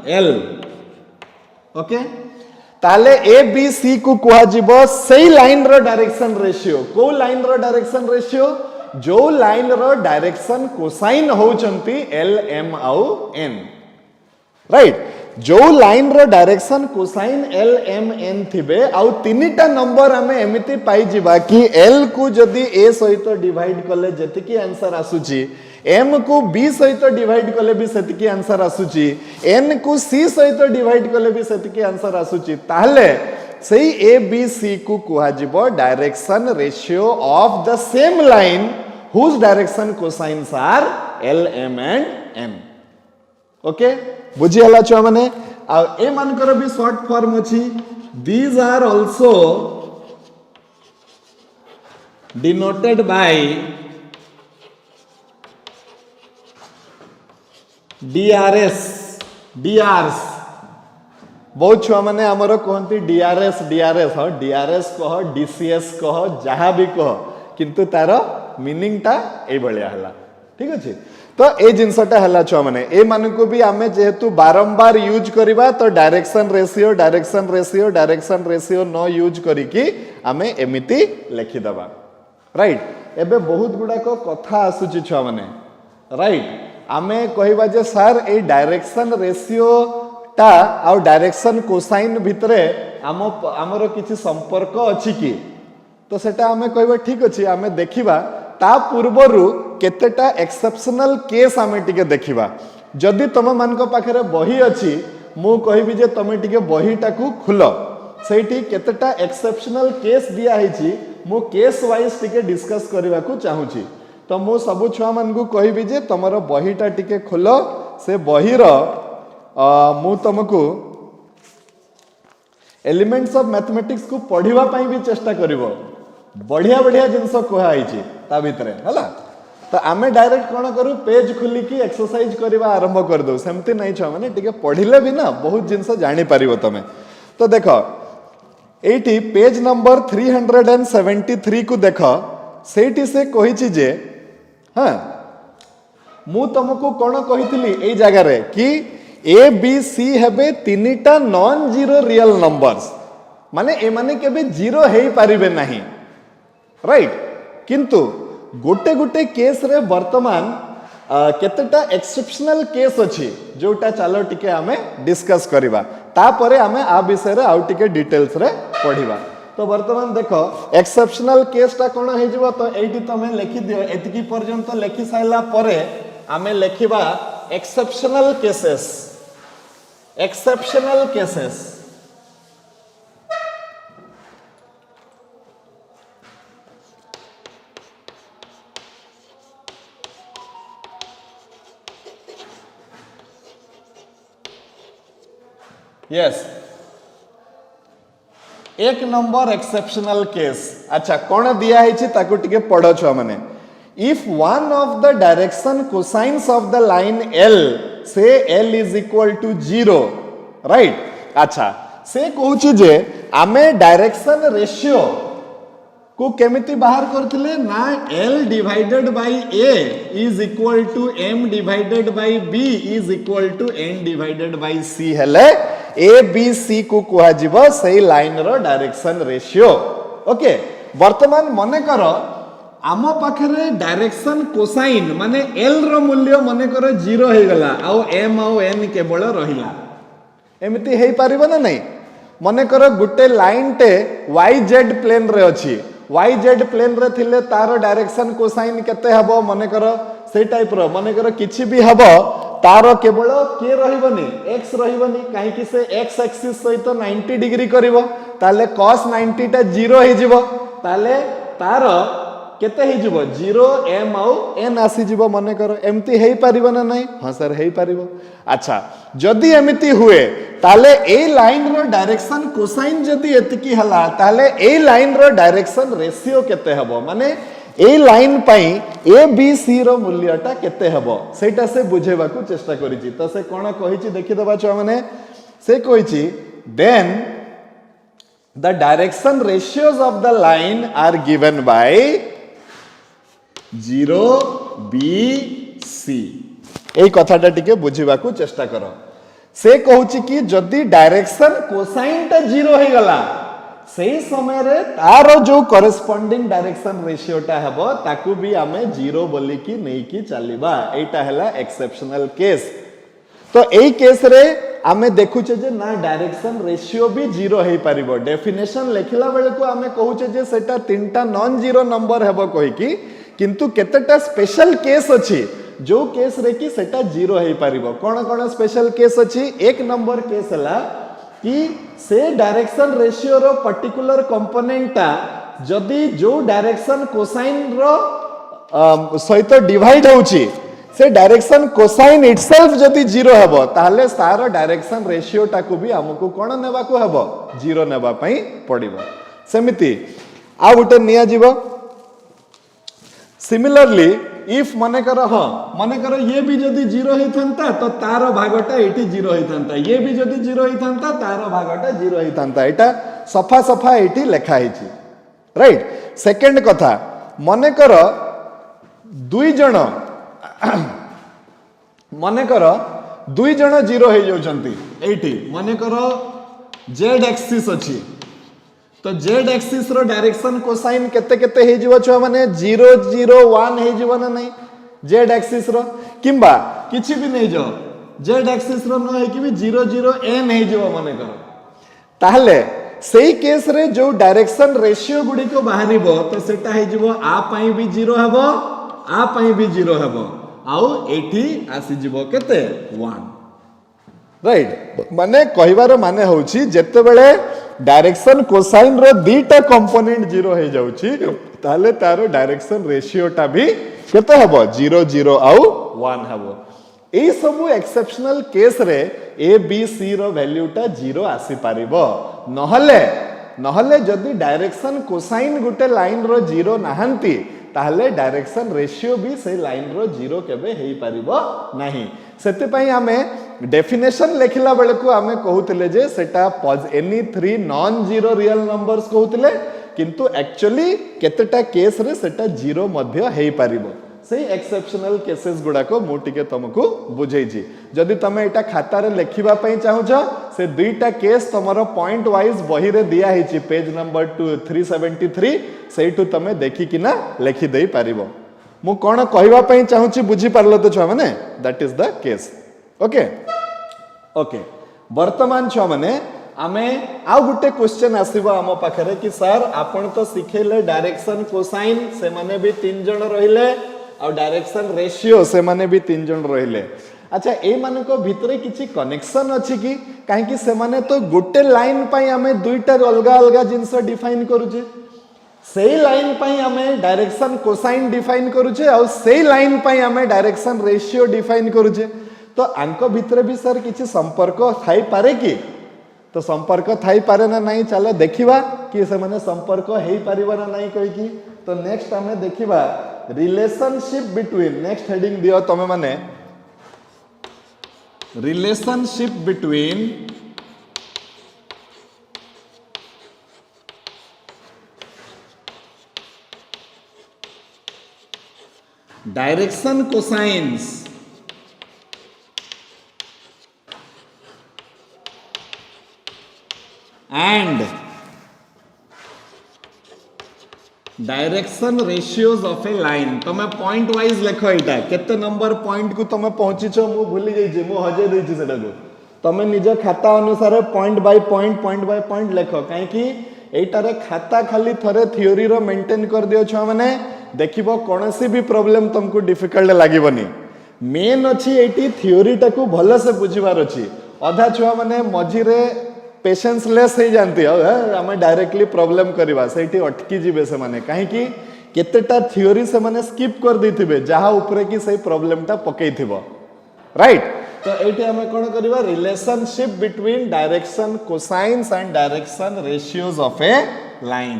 L okay ताले ए बी सी को कुहा जीवो सही लाइन रो डायरेक्शन रेशियो को लाइन रो डायरेक्शन रेशियो जो लाइन रो डायरेक्शन कोसाइन होचंती एल एम आउ एन राइट जो लाइन रो direction cosine L M N थिबे आउ तीनिटा नंबर हमें एमिति पाई जिबा कि एल को जदी ए सहित डिवाइड कले जतिकी आंसर आसुची एम को बी सहित डिवाइड कले भी सेतिकी आंसर आसुची एन को सी सहित डिवाइड कले भी सेतिकी आंसर आसुची ताहले सही ए बी सी को कुहा जिवो direction ratio of the same line whose direction cosines are L M and N okay बुझी हला छुआ माने आ ए मानकर भी शॉर्ट फॉर्म अछि these are also denoted by DRS DRs बहुत छुआ माने हमरो कहंती DRS DRS हाँ DRS कह DCS कह जहाँ भी कह किंतु तार मीनिंग टा ए भलिया हला ठीक अछि तो ए जिनसटा हला छुआ माने ए मान को भी आमे जेहेतु बारंबार यूज करिबा तो डायरेक्शन रेशियो न यूज करिकी आमे एमिति लिखि दबा राइट एबे बहुत गुडा को कथा आसुची छुआ माने राइट आमे कहबा जे सर ए डायरेक्शन रेशियो ता आ डायरेक्शन कोसाइन भितरे आमर किछि संपर्क अछि कि तो सेटा आमे कहबा ठीक अछि आमे देखिबा ता पूर्वरु केतेटा एक्सेप्शनल केस आमे टिके देखिबा जदि तम मान को पाखरे बही अछि मु कहबी जे तमे टिके बहीटा को खुलो सेठी केतेटा एक्सेप्शनल केस दिया हिची मु केस वाइज टिके डिस्कस करबा को चाहूची तो मु सबु छुआ मान को कहबी जे तमरो बहीटा टिके खोलो से बहीर मु तुमको एलिमेंट्स ऑफ मैथमेटिक्स को पढ़िबा पई भी चेष्टा करिवो बढ़िया बढ़िया जिनस कहा आइची ता भितरे हला तो आमे डायरेक्ट कोन करू पेज खुली की एक्सरसाइज करबा आरंभ कर दो सेमति नै छ माने टिके पढ़िले भी ना बहुत जिनस जानि पारिबो तमे तो देखो एटी पेज नंबर 373 को देखो सेठी से कहिची जे हाँ मु तुमको कौन कही ए जगार कि ए बी सी हेबे तीनिटा नॉन जीरो रियल नंबर्स माने ए माने केबे जीरो हेई पारिबे नाही राइट किंतु गोटे गोटे केस रे वर्तमान केतेटा एक्सेप्शनल केस अछि जोटा चलो टिके आमे डिस्कस करिबा तापरे आमे आ विषय रे आउ टिके डिटेल्स रे पढिबा तो वर्तमान देखो एक्सेप्शनल केस टा कोन हे जिवो तो एठी तमे लिखि दियो एतिकी पर्यंत लिखि साइला परे आमे लिखिबा एक्सेप्शनल केसेस यस एक नंबर एक्सेप्शनल केस अच्छा कौन दिया है ताको टिके पढ़ो छुआ माने if one of the direction cosines of the line L say L is equal to 0 right अच्छा से कहूची जे आमे डायरेक्शन रेशियो को केमिति बाहर करथिले ना L divided by A is equal to M divided by B is equal to N divided by C हेले ए बी सी को कुहा जीवो सही लाइन रो डायरेक्शन रेशियो ओके वर्तमान मने करो आम पाखरे डायरेक्शन कोसाइन माने एल रो मूल्य मने करो 0 हे गला आउ एम आउ एन केवल रहिला एमिति हेई परिबो ना नहीं मने करो गुटे लाइन टे वाई जेड प्लेन रे अछि वाई जेड प्लेन रे थिले तारो डायरेक्शन कोसाइन केते हबो मने करो से टाइप रो मने करो किछि भी हबो तारो केवल के रहिबनी x रहिबनी काहे कि से x एक्सिस सहित 90 डिग्री करिवो ताले cos 90 टा 0 हे जिवो ताले तारो केते हे जिवो 0 m आउ n आसी जिवो मने करो एमती हेई परिबो ना नहीं हां सर हेई परिबो अच्छा जदी एमिति हुए ताले ए लाइन रो डायरेक्शन कोसाइन जदी एतिकी हला ताले ए लाइन रो डायरेक्शन रेशियो केते हबो माने ए लाइन पाई ए बी सी रो मूल्यटा केते हबो सेटा से बुझेबा को चेष्टा करिछि। तो से कोन कहिछि देखि दबा छुआ माने से कहिछि then the direction ratios of the line are given by 0 B C. एई कथाटा टिके बुझिबा को चेष्टा करो। से कहूछि कि जदि डायरेक्शन कोसाइन टा 0 हे गला सही समय रे तार जो करेस्पोंडिंग डायरेक्शन रेशियोटा हेबो ताकू भी आमे 0 बोली कि नै कि चलीबा। एटा हला एक्सेप्शनल केस। तो एई केस रे आमे देखुचे जे ना डायरेक्शन रेशियो भी 0 हे परिबो। डेफिनेशन लेखिला बेले को आमे कहूचे जे सेटा तीनटा नॉन जीरो नंबर हेबो कहि कि किंतु केतेटा स्पेशल केस अछि जो केस रे कि सेटा 0 हे परिबो। कोन कोन स्पेशल केस अछि? एक नंबर केस हला कि से डायरेक्शन रेशियो रो पर्टिकुलर कंपोनेंटा जदि जो डायरेक्शन कोसाइन रो सहित डिवाइड होउची से डायरेक्शन कोसाइन इटसेल्फ जदि 0 हेबो ताहले सारो डायरेक्शन रेशियो टाकू भी हमकु कोन नेबा को हेबो 0 नेबा पई पड़िबो। सेमिति आ गुटे निया जीवो। सिमिलरली इफ मने करो मने करो ये भी जदि 0 हेथंता तो तारो भागटा एठी 0 हेथंता, ये भी जदि 0 हेथंता तारो भागटा 0 हेथंता। एटा सफा सफा एठी लेखा हिची राइट। सेकंड कथा मने करो दुई जण मने करो दुई जण 0 हे जाउछंती एठी मने करो जेड एक्सिस अछि तो जेड एक्सिस रो डायरेक्शन कोसाइन केते केते हे जीवो छ माने 0 0 1 हे जीवो ना नहीं जेड एक्सिस रो किंबा किछि भी नहीं जो जेड एक्सिस रो न हे कि भी 0 0 n हे जीवो माने करो। ताहले सेही केस रे जो डायरेक्शन रेशियो गुडी को बाहरिबो तो सेटा हे जीवो आ पई भी 0 हेबो आ पई भी 0 हेबो आउ एठी आसी जीवो केते 1 राइट। माने कहिबार माने होउची जेते बेले डायरेक्शन कोसाइन रो दीटा कंपोनेंट 0 हे जाउची ताले तारो डायरेक्शन रेशियो टा भी केते हबो 0 0 आउ 1 हबो। ए सब एक्सेप्शनल केस रे ए बी सी रो वैल्यू टा 0 आसी पारिबो। नहले जदि डायरेक्शन कोसाइन गुटे लाइन रो 0 नाहंती ताहले डायरेक्शन रेशियो भी से लाइन रो 0 केबे हेई पारिबो नाही। सेते पई आमे डेफिनेशन लेखिला बेले को आमे कहउतले जे सेटा any 3 non zero real numbers कहउतले किंतु एक्चुअली केतेटा केस रे सेटा 0 मध्य हेई पारिबो। सेही एक्सेप्शनल केसेस गुडा को मु टिके तुमको बुझेइछि। जदि तमे एटा खाता रे लेखिबा पई चाहू छ से दुईटा केस तमरो पॉइंट वाइज बही रे दिया हिछि पेज नंबर 373 सेइटु तमे देखि किना लेखि देई पारिबो। मु कोन कहबा पई चाहू छी बुझी पारलो तो छुआ माने that is the case. Okay okay वर्तमान छुआ माने आमे आउ गुटे क्वेश्चन आसीबो आम पाखरे कि सर आपण तो सिखेले डायरेक्शन कोसाइन से माने भी 3 जण रहिले और डायरेक्शन रेशियो से माने भी 3 जण रहिले। अच्छा ए माने को भितरे किछि कनेक्शन अछि कि काहे कि से माने तो गुटे लाइन पई आमे दुईटा अलगा अलगा जिंस डिफाइन करूचे सेही लाइन पई आमे डायरेक्शन कोसाइन डिफाइन करूचे और सेही लाइन पई आमे डायरेक्शन रेशियो डिफाइन करूचे। तो आंको भितरे भी सर किछि संपर्क थाई पारे कि तो संपर्क थाई पारे ना नहीं चलो देखिबा कि से माने संपर्क हेई पारिबा ना नहीं कहि कि। तो नेक्स्ट आमे देखिबा रिलेशनशिप बिटवीन नेक्स्ट हेडिंग दियो तमे माने relationship between direction cosines and direction ratios of a line तमे पॉइंट वाइज लेखो एटा केते नंबर पॉइंट को तमे पहुंची छ मु भूली जाई छी मु हजे देई छी सेटा को तमे निज खाता अनुसार पॉइंट बाय पॉइंट लेखो काहे कि एटा रे खाता खाली थरे थ्योरी रो मेंटेन कर दियो छ माने देखिबो कोनोसी भी प्रॉब्लम तुमको डिफिकल्ट लागिबनी। मेन अछि एटी थ्योरी टाकू भलो से बुझिबार अछि। आधा छुआ माने मझी रे पेशेंस लेस हो जानती आम डायरेक्टली प्रॉब्लम करवा से अटकी जीवे से माने कहीं केतेटा थ्योरी से माने स्किप कर देथिबे जहा ऊपर कि सही प्रॉब्लम टा पकेइथिबो राइट। तो एटी हमें कोन करबा relationship between direction cosines and direction ratios of a line.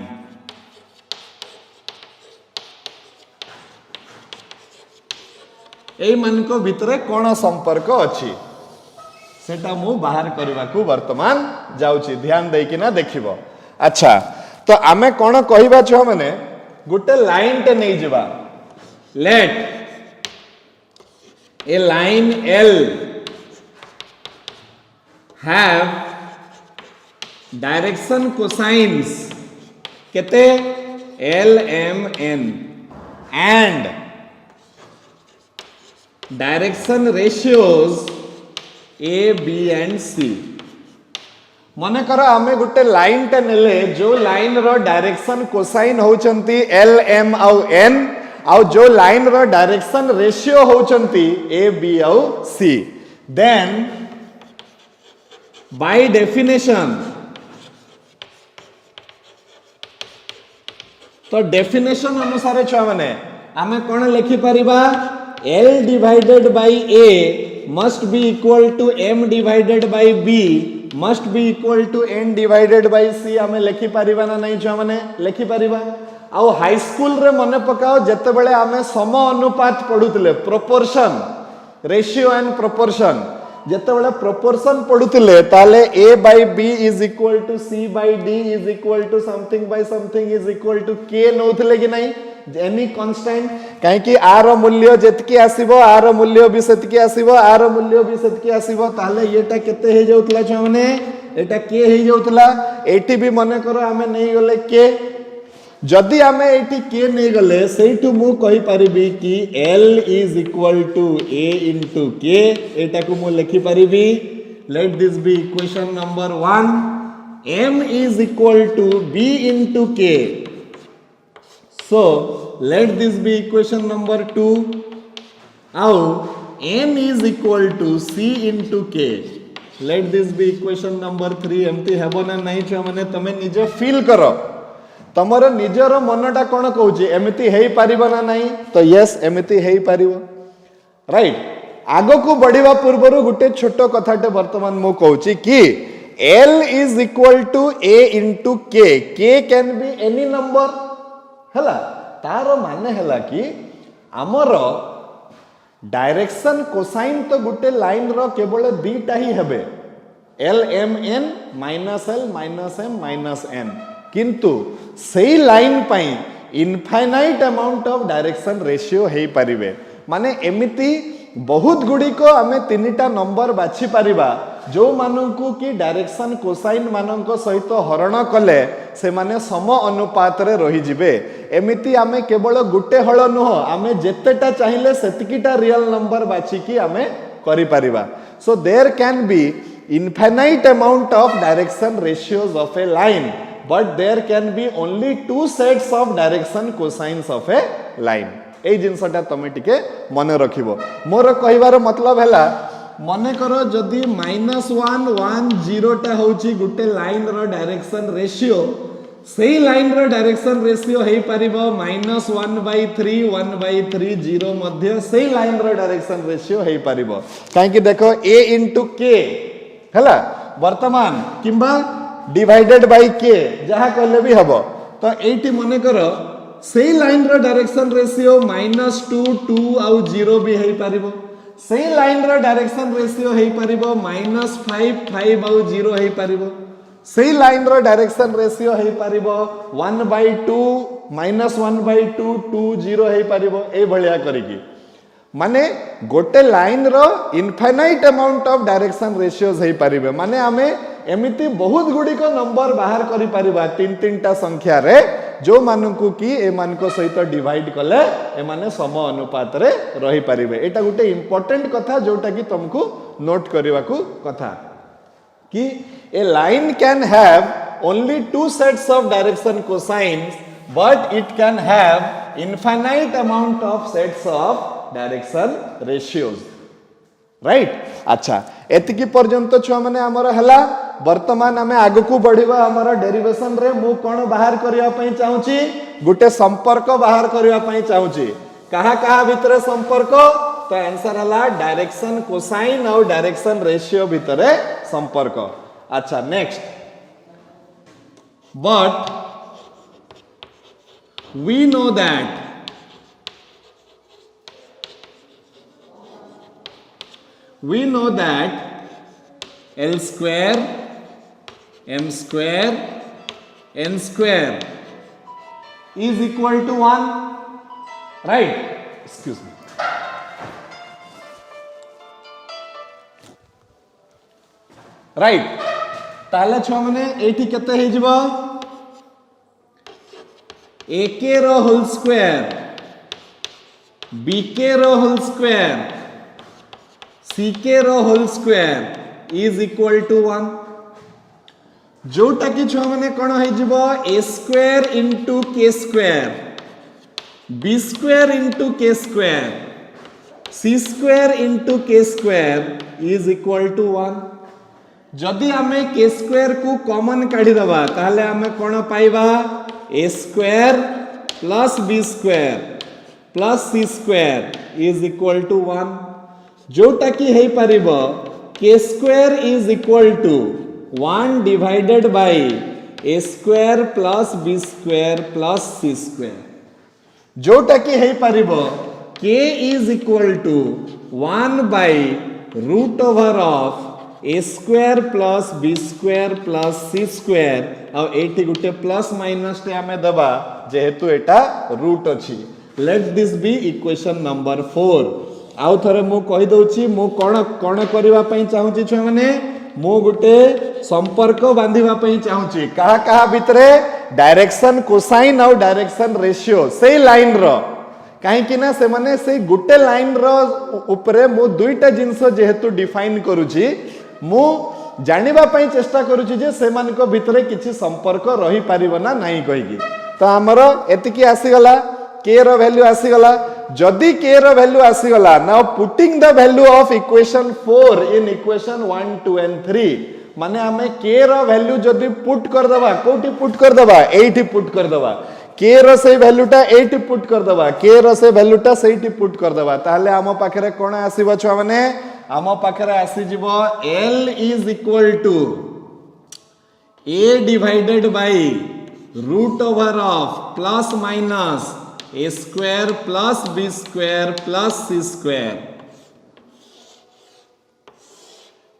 एई मानको भितरे कोन संपर्क अछि सेटा मु बाहर करबा को वर्तमान जाउची ध्यान देई किना देखिबो। अच्छा तो आमे कोन कहिबा छ माने गुटे लाइन टे नै जिबा let a line L have direction cosines केते LMN and direction ratios A, B and C। मन कर आमे गुटे लाइन टे नेले जो लाइन रो डायरेक्शन कोसाइन होचंती LM आउ N आउ जो लाइन रो डायरेक्शन रेशियो होचंती A, B आउ C देन बाय डेफिनेशन तो डेफिनेशन अनुसार छुआ माने आमे कोन लिखि परिबा L divided by A must be equal to M divided by B must be equal to N divided by C आमे लिखि परिबा ना नहीं छुआ माने लिखि परिबा। आउ हाई स्कूल रे मने पकाओ जते बेले आमे सम अनुपात पढुतले प्रोपोर्शन रेशियो एंड प्रोपोर्शन जते बेले प्रोपोर्शन पढुतले ताले A by B is equal to C by D is equal to something by something is equal to K नौथले कि नहीं एनी कांस्टेंट काहे कि आर मूल्य जतकी आसीबो आर मूल्य भी सेतकी आसीबो आर मूल्य भी सेतकी आसीबो ताले एटा केते हे जाउतला छ माने एटा के हे जाउतला एटी भी मने करो आमे नहीं गले के जदि आमे एटी के नहीं गले सेइटु मु कहि परिबी कि L is equal to A into K एटा को मु लिखि परिबी let this be equation number 1 M is equal to B into K so let this be equation number 2 now N is equal to C into K let this be equation number 3 एमती हेबो ना नहीं छ माने तमे निजे feel करो तमरो निजर मनटा कोन कहूची एमिति हेई पारिबो ना नहीं तो यस एमिति हेई पारिबो राइट। आगो को बढ़िबा पूर्वरु गुटे छोटो कथाटे वर्तमान मु कहूची कि L is equal to A into K K can be any number हला तारो माने हला कि हमरो डायरेक्शन कोसाइन तो गुटे लाइन रो केवल दीटा ही हेबे LMN -L -M -N किंतु सही लाइन पाई infinite amount of direction ratio हे परिबे माने एमिति बहुत गुडी को आमे तीनटा नंबर बाछि परिबा जो माननकु कि डायरेक्शन कोसाइन माननक सहित हरण कले से माने सम अनुपात रे रहि जिवे एमिति आमे केवल गुटे हळ नुह आमे जेतेटा चाहिले सेतिकीटा रियल नंबर बाछि कि आमे करि परिबा so there can be infinite amount of direction ratios of a line but there can be only two sets of direction cosines of a line ए जिनसटा तमे टिके मने रखिबो मोर कहिवार मतलब हैला मने करो जदी -1 1 0 टा होची गुटे लाइन रो डायरेक्शन रेशियो सेही लाइन रो डायरेक्शन रेशियो हे परिबो -1/3 1/3 0 मध्य सेही लाइन रो डायरेक्शन रेशियो हे परिबो काहे कि देखो A into K हैला वर्तमान किंबा डिवाइडेड बाय K जहा कहले भी हबो तो एटी मने करो सेही लाइन रो डायरेक्शन रेशियो -2 2 आउ 0 भी हे परिबो सेही लाइन रो डायरेक्शन रेशियो हे परिबो -5 5 आउ 0 हे परिबो सेही लाइन रो डायरेक्शन रेशियो हे परिबो 1/2 -1/2 2 0 हे परिबो ए भलिया करिकी माने गोटे लाइन रो infinite amount of direction ratios हे परिबे माने आमे एमिति बहुत गुडी को नंबर बाहर करि परिबा तीन तीनटा संख्या रे जो मानकु कि ए मानको सहित डिवाइड कले ए माने सम अनुपात रे रहि परिबे एटा गुटे इंपोर्टेंट कथा जोटा कि तुमको नोट करिवा को कथा कि a line can have only two sets of direction cosines but it can have infinite amount of sets of direction ratios right. अच्छा एतिकी पर्यंत छुआ माने हमर हला वर्तमान आमे आगु को बढ़िबा हमर डेरिवेशन रे मु कोन बाहर करिया पई चाहूची गुटे संपर्क बाहर करिया पई चाहूची कहा कहा भितरे संपर्क तो आंसर हला डायरेक्शन कोसाइन और डायरेक्शन रेशियो भितरे संपर्क। अच्छा next but we no that we know that L square m square n square is equal to 1, right? Excuse me. Right. ताले छुआ माने एठी केते हे जिवो ak रो होल स्क्वायर bk रो होल स्क्वायर ck रो whole square is equal to 1, जोटा कि छुआ माने कोन हे जिवो a square into k square b square into k square c square into k square is equal to 1। जदि आमे k स्क्वायर को कॉमन काढी दबा ताहले आमे कोन पाइबा a square plus b square plus c square is equal to 1, जोटा कि हे परिबो k square is equal to 1 divided by a square plus b square plus c square, जोटा कि हे परिबो k is equal to 1 by root over of a square plus b square plus c square आ एठी गुटे plus minus टे हमें दबा जेहेतु एटा रूट अछि। Let this be equation number 4। आउ थरे मु कहि दउची मु कोन कोन करबा पई चाहूची छ माने मु गुटे संपर्क बांधिबा पई चाहूची कहा कहा भितरे डायरेक्शन कोसाइन और डायरेक्शन रेशियो से लाइन रो काहे कि ना से माने से गुटे लाइन रो ऊपरे मु दुईटा जिंस जेहेतु डिफाइन करूची मु जानिबा पई चेष्टा करूची जे सेमान को भितरे किछि संपर्क रही पारिबो ना नाही कहिकी। तो हमर एतिकी आसी गला k रो वैल्यू आसी गला, जदी k रो वैल्यू आसी गला now putting the value of equation 4 in equation 1 2 and 3 माने हमें k रो वैल्यू जदी पुट कर दबा कोठी पुट कर दबा एठी पुट कर दबा k रो से वैल्यूटा एठी पुट कर दबा k रो से वैल्यूटा सेठी पुट कर दबा ताहले हम पाखरे कोन आसीबो छ माने आम पाखरे आसी जीवो L is equal to a divided by root over of plus minus a square plus b square plus c square,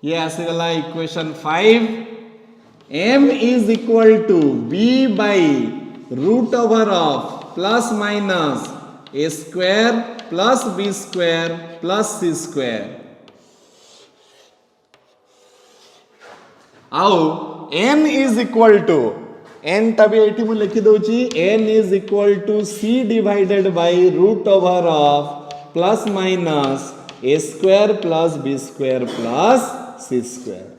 ये आसी गला equation 5। m is equal to b by root over of plus minus a square plus b square plus c square, आउ n is equal to n तभी एठी मु लिखि दउची n is equal to c divided by root over of plus minus a square plus b square plus c square.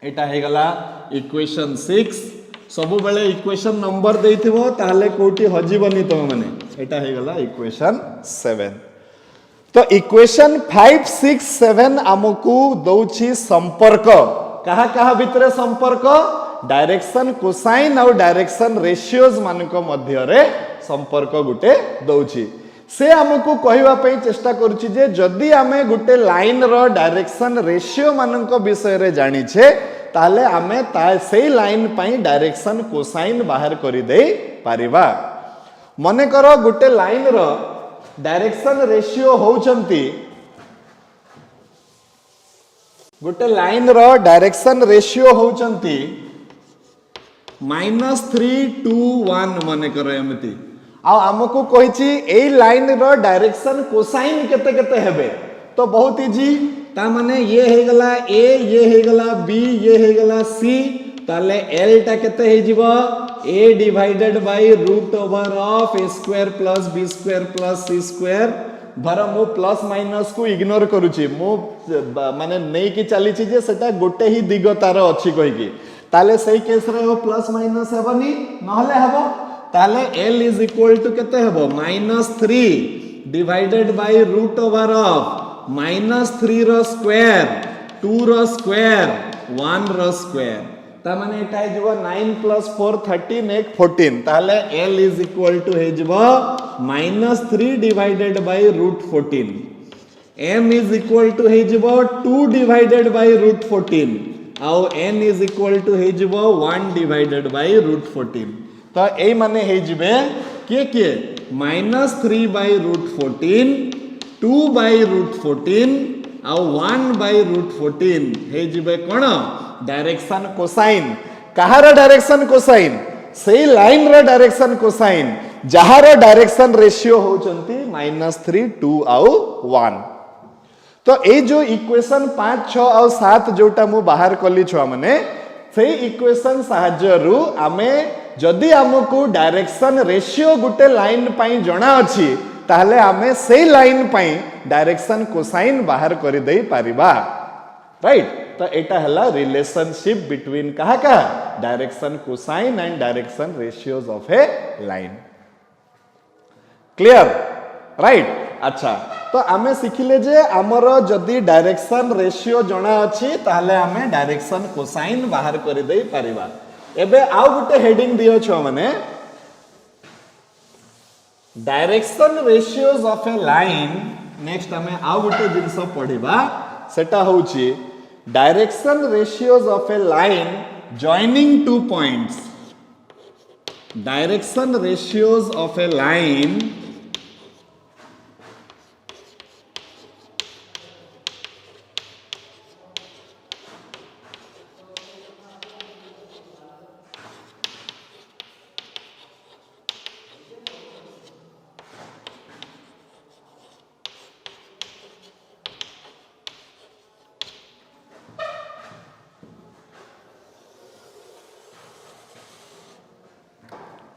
एटा हे गला equation 6। सब बेले इक्वेशन नंबर देइथिबो ताहले कोठी हजिबनी तो माने एटा हे गला इक्वेशन 7। तो इक्वेशन 5 6 7 हमकु दउची संपर्क कहा कहा भितरे संपर्क डायरेक्शन कोसाइन और डायरेक्शन रेशियोज मानक मध्य रे संपर्क गुटे दउची। से हमकु कहिबा पई चेष्टा करूची जे जदी आमे गुटे लाइन रो डायरेक्शन रेशियो मानक विषय रे जानि छे ताले आमे सेई लाइन पई डायरेक्शन कोसाइन बाहर करि दे पारिबा। मने करो गुटे लाइन रो डायरेक्शन रेशियो होउचंती गोटे लाइन रो डायरेक्शन रेशियो होउचंती -3 2 1 मने करो एमती आ हमकु कहिची एई लाइन रो डायरेक्शन कोसाइन केते केते हेबे तो बहुत इजी ता माने ये हे गला a ये हे गला b ये हे गला c ताले l टा केते हे जिवो a divided by root over of a square plus b square plus c square भर मु प्लस माइनस को इग्नोर करूची मु माने नै कि चली छी जे सेटा गोटे ही दिग तार अछि कहि कि ताले सही केस रे हो प्लस माइनस हेबनी नहले हेबो ताले l इज इक्वल टू केते हेबो -3 divided by root over of -3 रो स्क्वायर 2 रो स्क्वायर 1 रो स्क्वायर ता माने एटा हिजबो 9 + 4 13 1 14 ताले l इज इक्वल टू हिजबो -3 divided by root 14 m is equal to हिजबो 2 डिवाइडेड बाय रूट 14 आउ n इज इक्वल टू हिजबो 1 डिवाइडेड बाय रूट 14 तो ए माने हिजबे के -3 बाय रूट 14 2/√14 आउ 1/√14 हे जिबे कोन डायरेक्शन कोसाइन कहार डायरेक्शन कोसाइन सेही लाइन रो डायरेक्शन कोसाइन जहार डायरेक्शन रेशियो होचंती -3 2 आउ 1 तो ए जो इक्वेशन 5 6 आउ 7 जोटा मु बाहर कली छुआ माने सेही इक्वेशन साहाय्यरु आमे जदि हमकु डायरेक्शन रेशियो गुटे लाइन पई जणा अछि ताहले आमे सेही लाइन पई डायरेक्शन कोसाइन बाहर करि देई पारिबा राइट तो एटा हला रिलेशनशिप बिटवीन कहा का direction cosine and direction ratios of a line clear right अच्छा तो आमे सिखिले जे हमर जदि डायरेक्शन रेशियो जणा अछि ताहले आमे डायरेक्शन कोसाइन बाहर करि देई पारिबा एबे आउ गुटे हेडिंग दियो छ माने direction ratios of a line next आमे आउ गुटे जिंस पढिबा सेटा होउची direction ratios of a line joining two points direction ratios of a line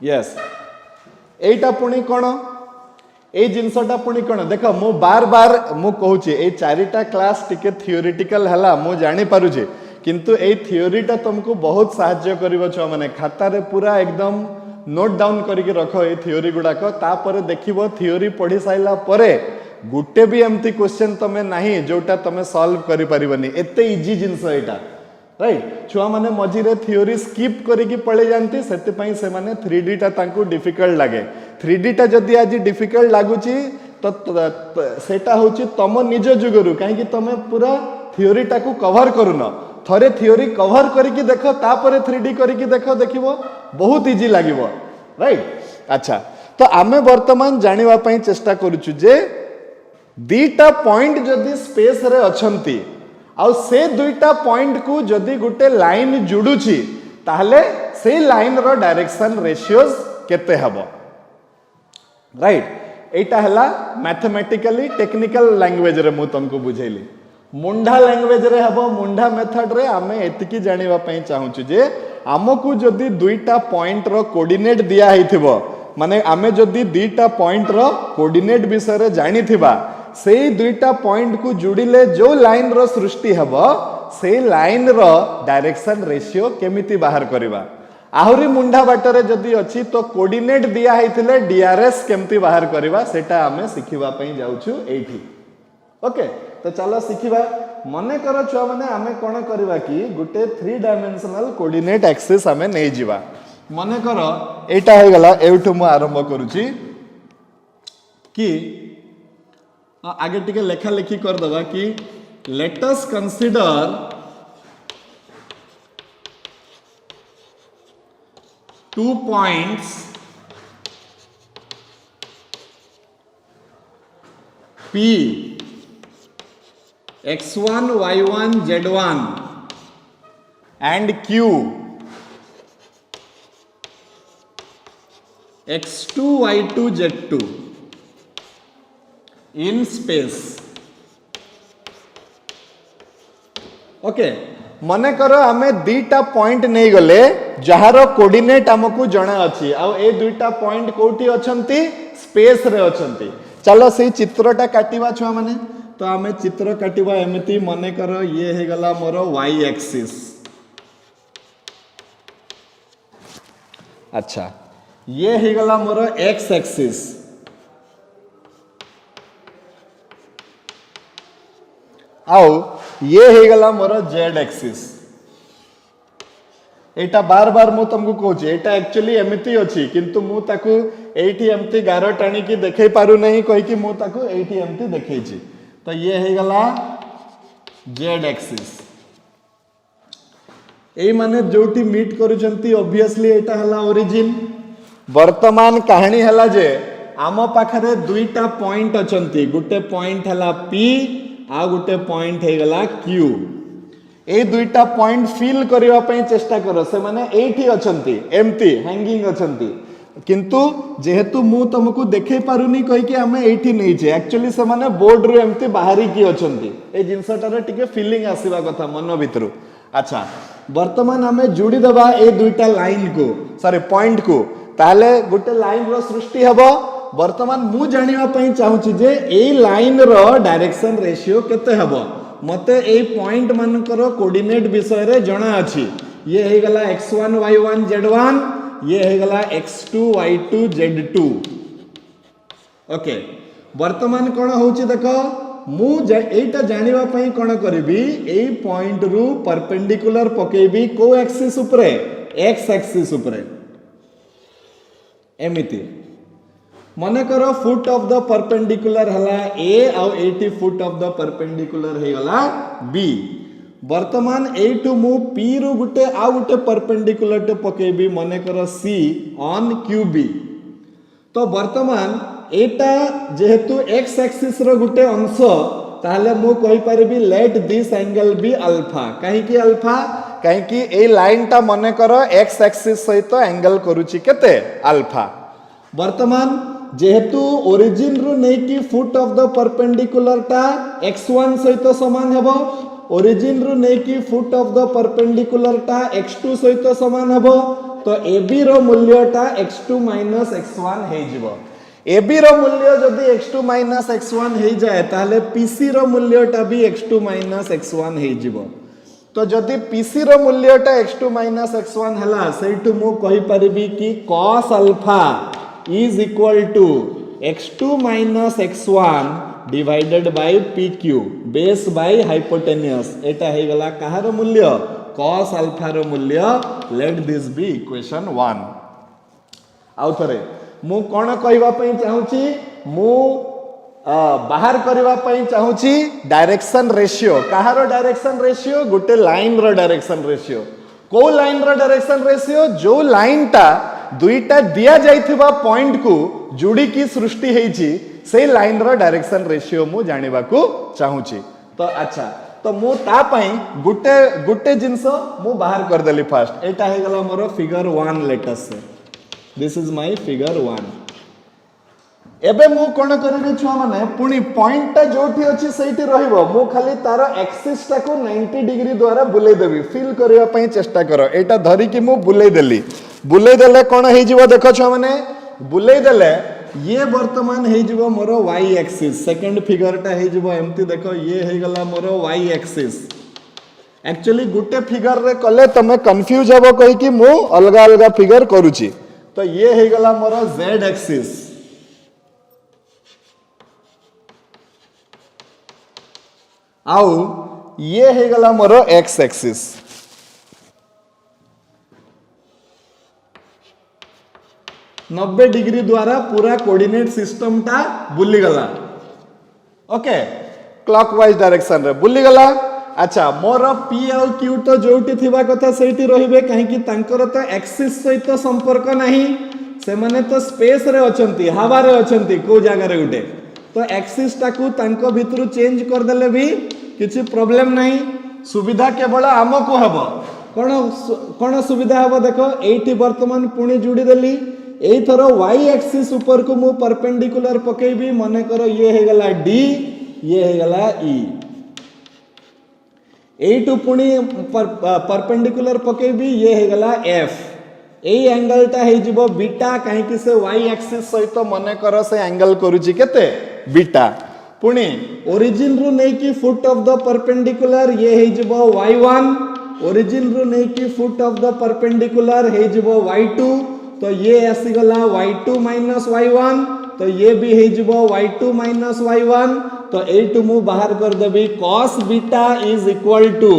yes एटा पुणी कोन ए जिनसटा पुणी कोन देखो मु बार बार मु कहूची ए चारिटा क्लास टिके थियोरेटिकल हला मु जानि पारुजे किंतु ए थियोरीटा तुमको बहुत सहाय्य करिवो छ माने खाता रे पूरा एकदम नोट डाउन करके रखो ए थियोरी गुडा को तापर देखिबो थियोरी पढ़ी साइला परे गुटे भी एमती क्वेश्चन तमे नाही जोटा तमे सॉल्व करि परिबनी एते इजी जिंस एटा राइट छुआ माने मझिरे थियोरी स्किप करिकी पळे जानती सेते पई से माने 3D टा तांको डिफिकल्ट लागे 3D टा जदी आज डिफिकल्ट लागुची तो सेटा होची तम निज जुगरु काहे कि तमे पूरा थियोरी टा को कवर करूनो थरे थियोरी कवर करिकी देखो तापरे 3D करिकी देखो देखिबो बहुत इजी लागिबो राइट अच्छा तो आमे वर्तमान जानिबा पई चेष्टा करूछु जे दीटा पॉइंट जदी स्पेस रे अछंती आ से दुईटा पॉइंट को जदी गुटे लाइन जुडुची ताहले से लाइन रो डायरेक्शन रेशियोज केते हबो राइट एटा हला मैथमेटिकली टेक्निकल लैंग्वेज रे मु तुमको बुझेली मुंडा लैंग्वेज रे हबो मुंडा मेथड रे आमे एतिकी जानिबा पई चाहूछु जे हमकु जदी दुईटा पॉइंट रो कोऑर्डिनेट दिया हिथिबो माने आमे जदी दुईटा पॉइंट रो कोऑर्डिनेट विषय रे जानिथिबा से दुईटा पॉइंट को जुड़िले जो लाइन रो सृष्टि हबो से लाइन रो डायरेक्शन रेशियो केमिति बाहर करबा आहुरी मुंडा बाटरे जदी अछि तो कोऑर्डिनेट दिया हिथिले डीआरएस केमिति बाहर करबा सेटा हमें सिखिबा पई जाउछु एठी ओके तो चलो सिखिबा मने करो छुआ माने हमें कोन करबा कि गुटे 3 डायमेंशनल कोऑर्डिनेट एक्सिस हमें नै जिबा मने करो एटा हो गला एठु मु आरंभ करूची कि आगे टिके लेखा लेखी कर दबा कि let us consider two points P x1 y1 z1 and Q x2 y2 z2 in space okay मने करो आमे दीटा पॉइंट नहीं गले जहार कोऑर्डिनेट हमकु जणा अछि आ ए दुईटा पॉइंट कोठी अछंती स्पेस रे अछंती चलो से चित्रटा काटिबा छुआ माने तो आमे चित्र काटिबा एमिति मने करो ये हे गला मोर y एक्सिस अच्छा ये हे गला मोर x एक्सिस आओ ये हे गला मोर z एक्सिस एटा बार बार मु तुमको कहूची एटा एक्चुअली एमिति अछि किंतु मु ताकू एठी एमती गारो टाणी की देखै पारु नहीं कहि कि मु ताकू एठी एमती देखैची तो ये हे गला z एक्सिस ए माने जोटी मीट करूचंती ऑब्वियसली एटा हला ओरिजिन वर्तमान कहानी हला जे आम पाखरे दुईटा पॉइंट अछंती गुटे पॉइंट हला P आ गुटे पॉइंट हे गला Q ए दुईटा पॉइंट फिल करबा पई चेष्टा करो से माने एठी अछंती एम्ति हैंगिंग अछंती किंतु जेहेतु मु तुमको देखै पारुनी कहि के हमें एठी नै छे एक्चुअली से माने बोर्ड रो एम्ति बाहरी की अछंती ए जिंसटारे टिके फीलिंग आसीबा कथा मन भितरु अच्छा वर्तमान हमें जोड़ी दबा ए दुईटा लाइन को सॉरी पॉइंट को ताले गुटे लाइन रो सृष्टि हबो वर्तमान मु जानिबा पई चाहूची जे ए लाइन रो डायरेक्शन रेशियो केते हबो मते ए पॉइंट मानकर कोऑर्डिनेट विषय रे जणा अछि ये हे गला x1 y1 z1 ये हे गला x2 y2 z2 ओके वर्तमान कोन होउची देखो मु एटा जानिबा पई कोन करबी ए पॉइंट रु परपेंडिकुलर पकेबी को एक्सिस उपरे x एक्सिस उपरे एमिति मने करो फुट ऑफ द परपेंडिकुलर हला a आउ 80 फुट ऑफ द परपेंडिकुलर हे गला b वर्तमान एटू मु p रु गुटे आ गुटे परपेंडिकुलर टे पकेबी मने करो c ऑन qb तो वर्तमान एटा जेहेतु x एक्सिस रो गुटे अंश ताले मु कहि परबी let this angle be alpha काहे कि अल्फा काहे कि ए लाइन टा मने करो x एक्सिस सहित एंगल करूची केते अल्फा वर्तमान जेहेतु ओरिजिन रु नै कि फुट ऑफ द परपेंडिकुलर टा x1 सहित समान हेबो ओरिजिन रु नै कि फुट ऑफ द परपेंडिकुलर टा x2 सहित समान हेबो तो AB रो मूल्य टा x2 x1 हे जिवो AB रो मूल्य जदी x2 x1 हे जाय ताले PC रो मूल्य टा भी x2 x1 हे जिवो तो जदी PC रो मूल्य टा x2 x1 हला सेइटु मु कहि परिबी कि cos alpha is equal to x2 x1 divided by pq base by hypotenuse एटा हे गला कहार मूल्य cos अल्फा रो मूल्य let this be equation 1 आउ थरे मु कोन कहबा पई चाहूची मु बाहर करबा पई चाहूची डायरेक्शन रेशियो कहार डायरेक्शन रेशियो गुटे लाइन रो डायरेक्शन रेशियो को लाइन रो डायरेक्शन रेशियो जो लाइन टा दुईटा दिया जाइथिबा पॉइंट को जोड़ी की सृष्टि हेची से लाइन रो डायरेक्शन रेशियो मु जानिबा को चाहूची तो अच्छा तो मु ता पई गुटे गुटे जिंस मु बाहर कर देली फर्स्ट एटा हे गला मोर figure 1 let's say this is my figure 1 एबे मु कोन करबे छुआ माने पुनी पॉइंट ता जोठी अछि सेठी रहइबो मु खाली तार एक्सिस ता को 90 डिग्री द्वारा बुले देबी फील करिया पई चेष्टा करो एटा धरि कि मु बुले देली बुले देले कोन हे जिवो देखो छुआ माने बुले देले ये वर्तमान हे जिवो मोर y एक्सिस सेकंड फिगर ता हे जिवो एम्ति देखो ये हे गला मोर y एक्सिस एक्चुअली गुटे फिगर रे कले तमे कंफ्यूज हबो कहि कि मु अलगा अलगा फिगर करूची तो ये हे गला मोर z एक्सिस आउ ये हे गला मोर x एक्सिस 90 डिग्री द्वारा पूरा कोऑर्डिनेट सिस्टम टा बुली गला ओके क्लॉकवाइज डायरेक्शन रे बुली गला अच्छा मोर p और q तो जोटी थिबा कथा सेठी रहिबे काहे कि तांकर तो एक्सिस सहित संपर्क नाही से माने तो स्पेस रे अछंती हवा रे अछंती को जगह रे उठे तो एक्सिस टाकू तांको भितरु चेंज कर देले भी किछि प्रॉब्लम नाही सुविधा केवल आमको हबो कोन सुविधा हबो देखो एठी वर्तमान पुणी जोड़ी देली एई थरो y एक्सिस ऊपर को मु परपेंडिकुलर पकेबी माने करो ये हे गला d ये हे गला e एटू पुणी परपेंडिकुलर पकेबी ये हे गला f ए एंगल टा हे जिवो बीटा काहे कि से y एक्सिस सहित माने करो से एंगल करूची केते बीटा पुणी ओरिजिन रु नै कि फुट ऑफ द परपेंडिकुलर ये हे जिवो y1 ओरिजिन रु नै कि फुट ऑफ द परपेंडिकुलर हे जिवो y2 तो ये आसी गला y2 y1 तो ये भी हे जिवो y2 y1 तो एटू मु बाहर कर देबी cos beta is equal to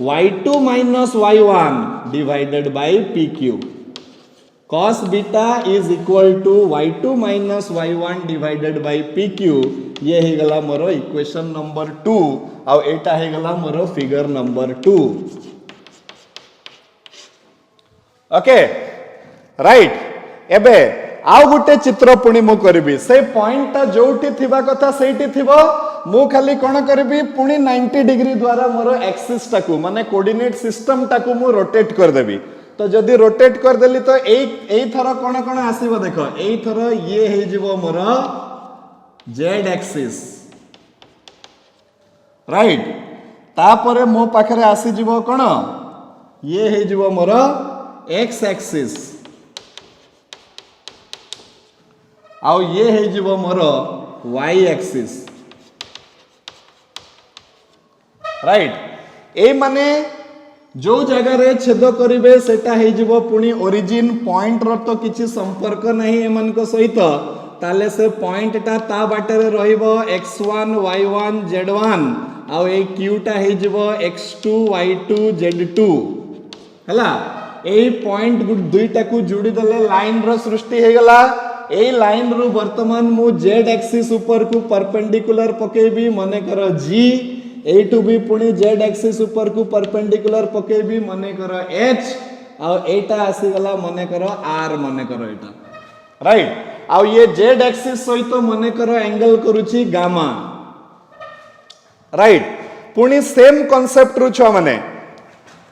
y2 y1 divided by pq cos beta is equal to y2 y1 divided by pq ये हे गला मोर इक्वेशन नंबर 2 आ एटा हे गला मोर फिगर नंबर 2 ओके राइट एबे आउ गोटे चित्र पुणी मु करी से पॉइंट टा जोठी थिबा कथा सेठी थिबो मु खाली कोन करबी पुणी 90 डिग्री द्वारा मोर एक्सिस टाकू माने कोऑर्डिनेट सिस्टम टाकू मु रोटेट कर देबी तो जदि रोटेट कर देली तो एई थर कोन कोन आसीबो देखो एई थर ये हे जिवो मोर जेड एक्सिस राइट तापरे मो पाखरे आसी जिवो कोन ये हे जिवो मोर एक्स एक्सिस आउ ये हे जिवो मोर वाई एक्सिस राइट ए माने जो जगह रे छेद करिवे सेटा हे जिवो पुनी ओरिजिन पॉइंट रो तो किछि संपर्क नहीं एमन को सहित ताले से पॉइंट ता ता बाटे रे रहिबो x1 y1 z1 आउ ए q टा हे जिवो x2 y2 z2 हला ए पॉइंट दुईटा को जोड़ी दले लाइन रो सृष्टि हे गला ए लाइन रु वर्तमान मु z एक्सिस ऊपर को परपेंडिकुलर पकेबी मने करो g ए टू बी पुणी z एक्सिस ऊपर को परपेंडिकुलर पकेबी मने करो h आ एटा आसी गला मने करो r मने करो एटा राइट आ ये z एक्सिस सहित मने करो एंगल करूची गामा राइट पुणी सेम कांसेप्ट रु छ माने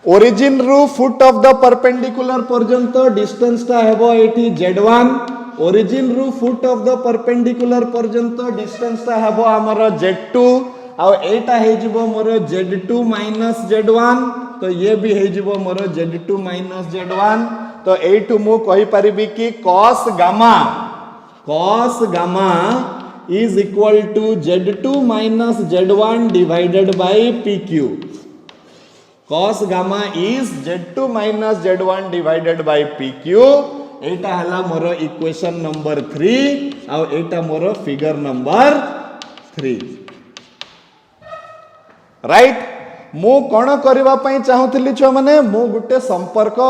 ओरिजिन रु फुट ऑफ द परपेंडिकुलर पर्यंत डिस्टेंस ता हेबो एठी z1 ओरिजिन रु फुट ऑफ द परपेंडिकुलर पर्यंत डिस्टेंस ता हेबो हमर z2 आ एटा हे जिवो मोर z2 माइनस z1 तो ये भी हे जिवो मोर z2 माइनस z1 तो एठु मु कहि परिबी कि cos gamma is equal to z2 minus z1 divided by pq cos gamma is z2 minus z1 divided by pq एटा हला मोर इक्वेशन नंबर 3 आ एटा मोर फिगर नंबर 3 राइट मु कोन करबा पई चाहुतली छ माने मु गुटे संपर्क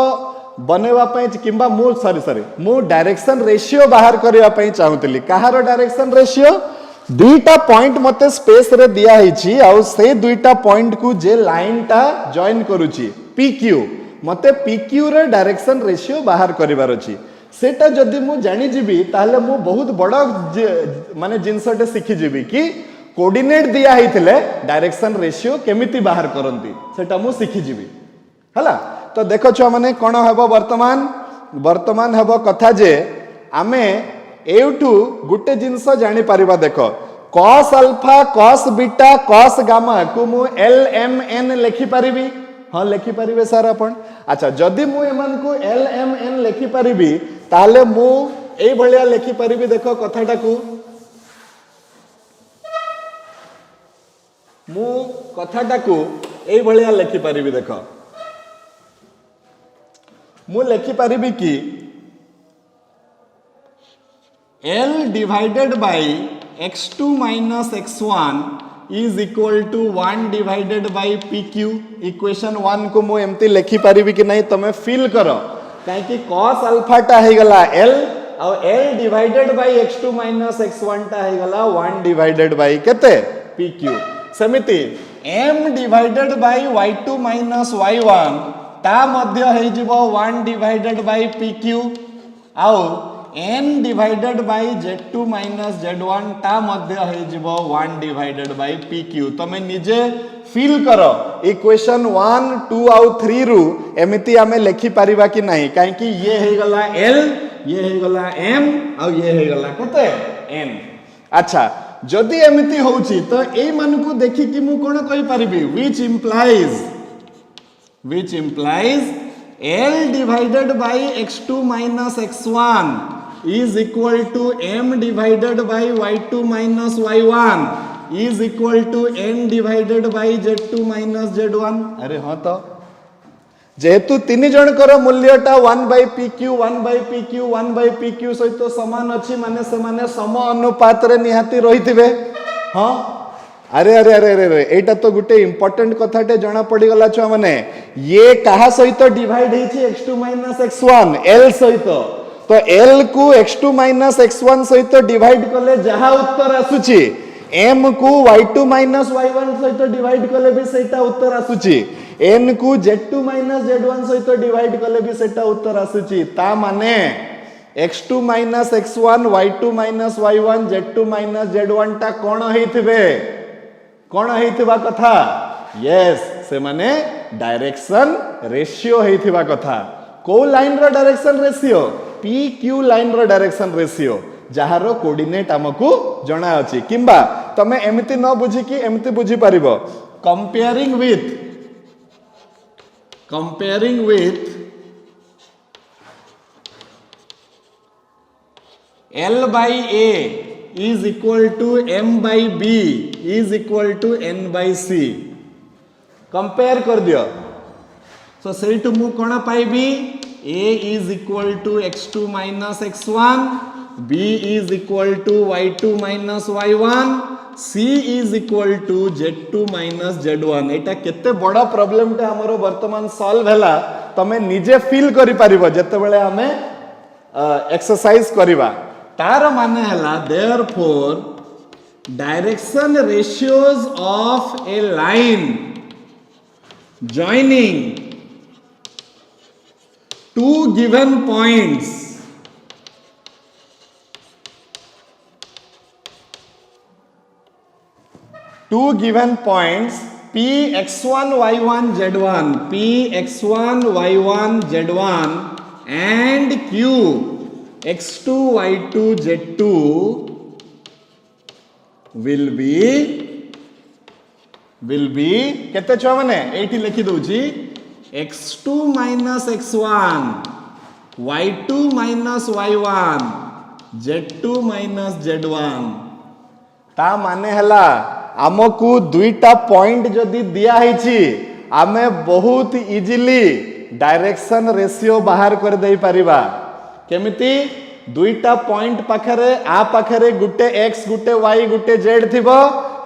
बनेवा पई किबा मु सॉरी मु डायरेक्शन रेशियो बाहर करबा पई चाहुतली कहारो डायरेक्शन रेशियो दुईटा पॉइंट मते स्पेस रे दिया हिची आ से दुईटा पॉइंट को जे लाइन टा जॉइन करूची pq मते pq रे डायरेक्शन रेशियो बाहर करिवार अछि सेटा जदि मु जानि जिबी ताले मु बहुत बड़ माने जिंसटे सिखि जिबी कि कोऑर्डिनेट दिया हिथिले डायरेक्शन रेशियो केमिति बाहर करंती सेटा मु सिखि जिबी हला तो देखो छ माने कोन हेबो वर्तमान हेबो कथा जे आमे एउठू गुटे जिंस जानि परिबा देखो cos alpha cos beta cos gamma को मु lmn लिखि परिबी हाँ लिखि परिबे सर अपन अच्छा जदि मु एमान को lmn लिखि परिबी ताले मु एई भलिया लिखि परिबी देखो कथाटा को मु कथाटा को एई भलिया लिखि परिबी देखो मु लिखि परिबी कि L divided by x2 minus x1 is equal to 1 divided by pq equation 1 को मु एमती लिखि परिबी कि नहीं तमे फील करो काहे कि cos अल्फा टा हे गला L और L divided by x2 minus x1 टा हे गला 1 divided by केते pq समिति m divided by y2 minus y1 ता मध्य हे जिवो 1 divided by pq और n divided by z2 minus z1 ता मध्य हे जिवो 1 divided by pq तमे निजे फील करो इक्वेशन 1 2 और 3 रु एमिति आमे लिखि परिबा कि नहीं काहे कि ये हे गला l ये हे गला m और ये हे गला कते n अच्छा जदि एमिति होउची तो एई मान को देखि कि मु कोन कहि परिबी which implies L divided by x2 minus x1 is equal to m divided by y2 minus y1 is equal to n divided by z2 minus z1 अरे हाँ तो जेहेतु तीन जन कर मूल्यटा 1 by pq 1 by pq 1 by pq सहित समान अछि माने से माने सम अनुपात रे निहाती रहिथिबे हाँ अरे अरे अरे अरे एटा तो गुटे इंपोर्टेंट कथाटे जना पड़ी गला छ माने ये कहा सहित divide हेछि x2 minus x1 l सहित तो l को x2 minus x1 सहित डिवाइड कले जहा उत्तर आसुची m को y2 minus y1 सहित डिवाइड कले भी सेटा उत्तर आसुची n को z2 minus z1 सहित डिवाइड कले भी सेटा उत्तर आसुची ता माने x2 minus x1 y2 minus y1 z2 minus z1 टा कोण हेइथिबे कोण हेइथिबा कथा यस से माने डायरेक्शन रेशियो हेइथिबा कथा को लाइन रो डायरेक्शन रेशियो pq लाइन रो डायरेक्शन रेशियो जहार कोऑर्डिनेट हमकु जणा अछि किंबा तमे एमिति न बुझी कि एमिति बुझी परिबो comparing with L by A is equal to M by B is equal to N by C compare कर दियो सो सेठु मु कोन पाइबी A is equal to x2 minus x1 B is equal to y2 minus y1 C is equal to z2 minus z1 एटा केते बड़ा problem टे हमरो वर्तमान solve हैला तमे निजे फील करि परिबो जते बेले हमें एक्सरसाइज करिबा तार माने हैला therefore direction ratios of a line joining two given points p x1 y1 z1 p x1 y1 z1 and q x2 y2 z2 will be केते छुआ माने एठी लिखि दउची x2 minus x1 y2 minus y1 z2 minus z1 ता माने हला हमकु दुईटा point जदी दिया हिची आमे बहुत इजीली डायरेक्शन रेशियो बाहर कर देई परिबा केमिति दुईटा पॉइंट पाखरे आ पाखरे गुटे x गुटे y गुटे z थिबो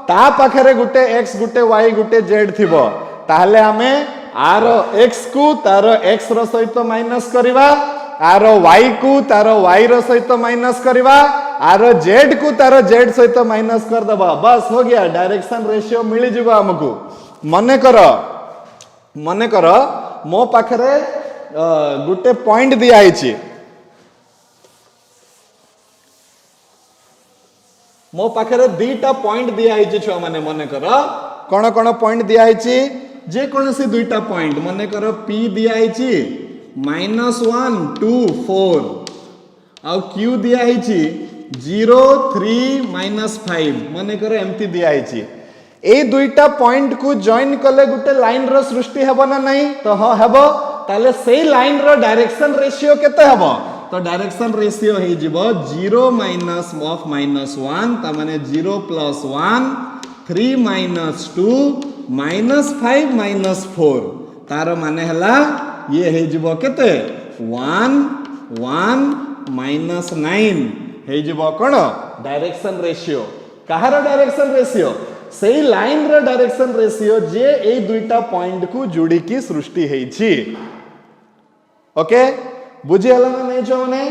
ता पाखरे गुटे x गुटे y गुटे z थिबो ताहले हमें आर x को तार x रो सहित माइनस करिवा आर y को तार y रो सहित माइनस करिवा आर z को तार z सहित माइनस कर दबा बस हो गया डायरेक्शन रेशियो मिली जिवो हमकु मने करो मो पाखरे गुटे पॉइंट दिया हिची मो पाखरे दुईटा पॉइंट दिया हिची छुआ माने मने करो कोन कोन पॉइंट दिया हिची जे कोनसी दुईटा पॉइंट मने करो p दिया हिची -1 2 4 आ q दिया हिची 0 3 -5 मने करो एमती दिया हिची ए दुईटा पॉइंट को जॉइन कले गुटे लाइन रो सृष्टि हेबो ना नहीं तो हां हेबो ताले सेही लाइन रो डायरेक्शन रेशियो केते हेबो तो डायरेक्शन रेशियो हे जिवो 0 माइनस ऑफ -1 ता माने 0 plus 1 3 minus 2 minus 5 minus 4 तार माने हला ये हे जिवो केते 1 1 minus 9 हे जिवो कोन डायरेक्शन रेशियो कहार डायरेक्शन रेशियो सेही लाइन रो डायरेक्शन रेशियो जे ए दुईटा पॉइंट को जोड़ी की सृष्टि हेछि ओके बुझी हला ना नहीं छो ने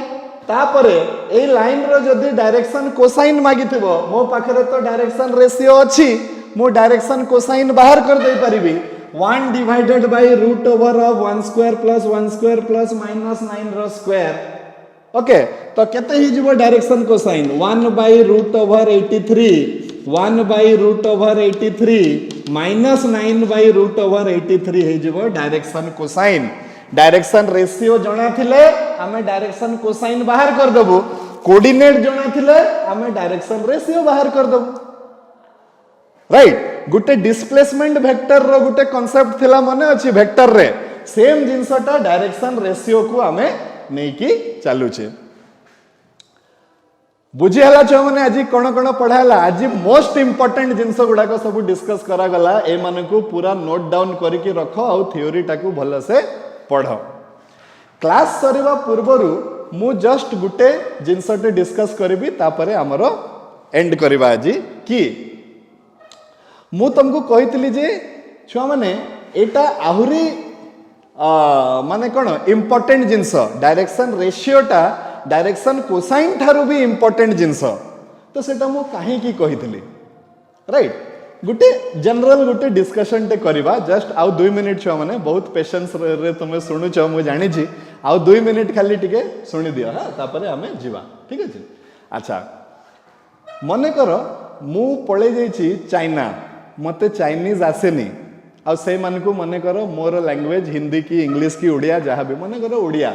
तापरे ए लाइन रो जदी डायरेक्शन कोसाइन मागिथिबो मो पाखरे तो डायरेक्शन रेशियो अछि मो डायरेक्शन कोसाइन बाहर कर दे परिबी 1 divided by root over of 1 square plus 1 square plus -9 रो स्क्वायर ओके तो केते ही जिवो direction cosine 1 by root over 83 1 by root over 83 -9 by root over 83 हे जिवो डायरेक्शन कोसाइन डायरेक्शन रेशियो जणा थिले हमें डायरेक्शन कोसाइन बाहर कर दबो कोऑर्डिनेट जणा थिले हमें डायरेक्शन रेशियो बाहर कर दबो राइट गुटे डिस्प्लेसमेंट वेक्टर रो गुटे कांसेप्ट थिला मने अछि वेक्टर रे सेम जिंसटा डायरेक्शन रेशियो को हमें नै कि चालू छे बुझी हला छ माने आज कोन पढाला आज मोस्ट इंपोर्टेंट जिंस गुडा को सब डिस्कस करा गला ए माने को पूरा नोट डाउन करके रखो आ थ्योरी टा को भलो से पढ़ क्लास सरीवा पूर्वरु मु जस्ट गुटे जिनसटे डिस्कस करबी तापरे हमरो एंड करबा आजी कि मु तुमको कहितली जे छुआ माने एटा आहुरी माने कोन इंपोर्टेंट जिंस डायरेक्शन रेशियो टा डायरेक्शन कोसाइन थारु भी इंपोर्टेंट जिंस तो सेटा मु काहे की कहितली राइट गोटे जनरल गोटे डिस्कशन टे करवा जस्ट आउ 2 मिनिट छुआ माने बहुत पेशेंस रे तुम शुणुच मुझे जानी आउ 2 मिनिट खाली टिके शुणी दियो हाँ तापर आम जीवा ठीक अच्छे। अच्छा मन कर मु पड़े जाइए चाइना मते चाइनीज आसेनी आ से मन को मन कर मोर लैंग्वेज हिंदी की इंग्लिश की उड़िया जहाँ भी मन कर उड़िया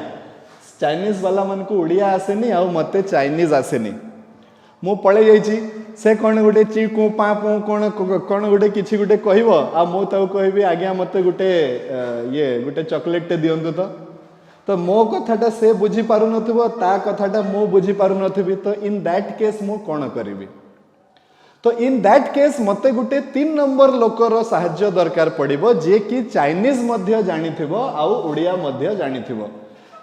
चाइनीज वाला मन को उड़िया आसेनी आ मते चाइनीज आसेनी मु पड़े जाइए से कौन गोटे ची कु पा पु कौन कौन गोटे किसी गोटे कह आ मु कहबी आज्ञा मते गोटे ये गोटे चॉकलेट टे दियंतु तो मो कथाटा से बुझी पारु नथिबो ता कथाटा मो बुझी पारु नथिबी तो इन दैट केस मु कौन करिवि तो इन दैट केस मते गोटे 3 नंबर लोकर साहाय्य दरकार पड़िबो जे कि चाइनीज मध्य जानिथिबो आउ ओडिया मध्य जानिथिबो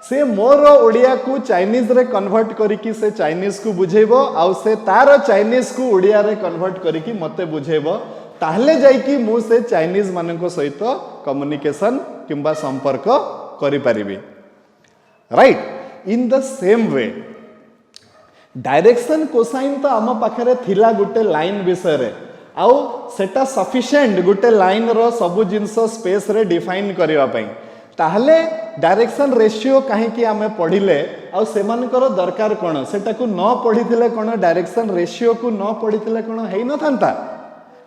से मोर ओडिया को चाइनीज रे कन्वर्ट करिकी से चाइनीज को बुझेबो आउ से तार चाइनीज को ओडिया रे कन्वर्ट करिकी मते बुझेबो ताहले जाइकी मु से चाइनीज मानको सहित कम्युनिकेशन किंबा संपर्क करि परिबी right. In the same way direction cosine तो आम पाखरे थिला गोटे लाइन विषय रे आउ सेटा सफिशिएंट गोटे लाइन रो सबु जिंस स्पेस रे डिफाइन करिवा पई ताहले डायरेक्शन रेशियो कहीं कि आमे पढ़िले आउ सेमानकर दरकार कोन सेटा को न पढ़िथिले कोन डायरेक्शन रेशियो को न पढ़िथिले कोन हेइ न थांता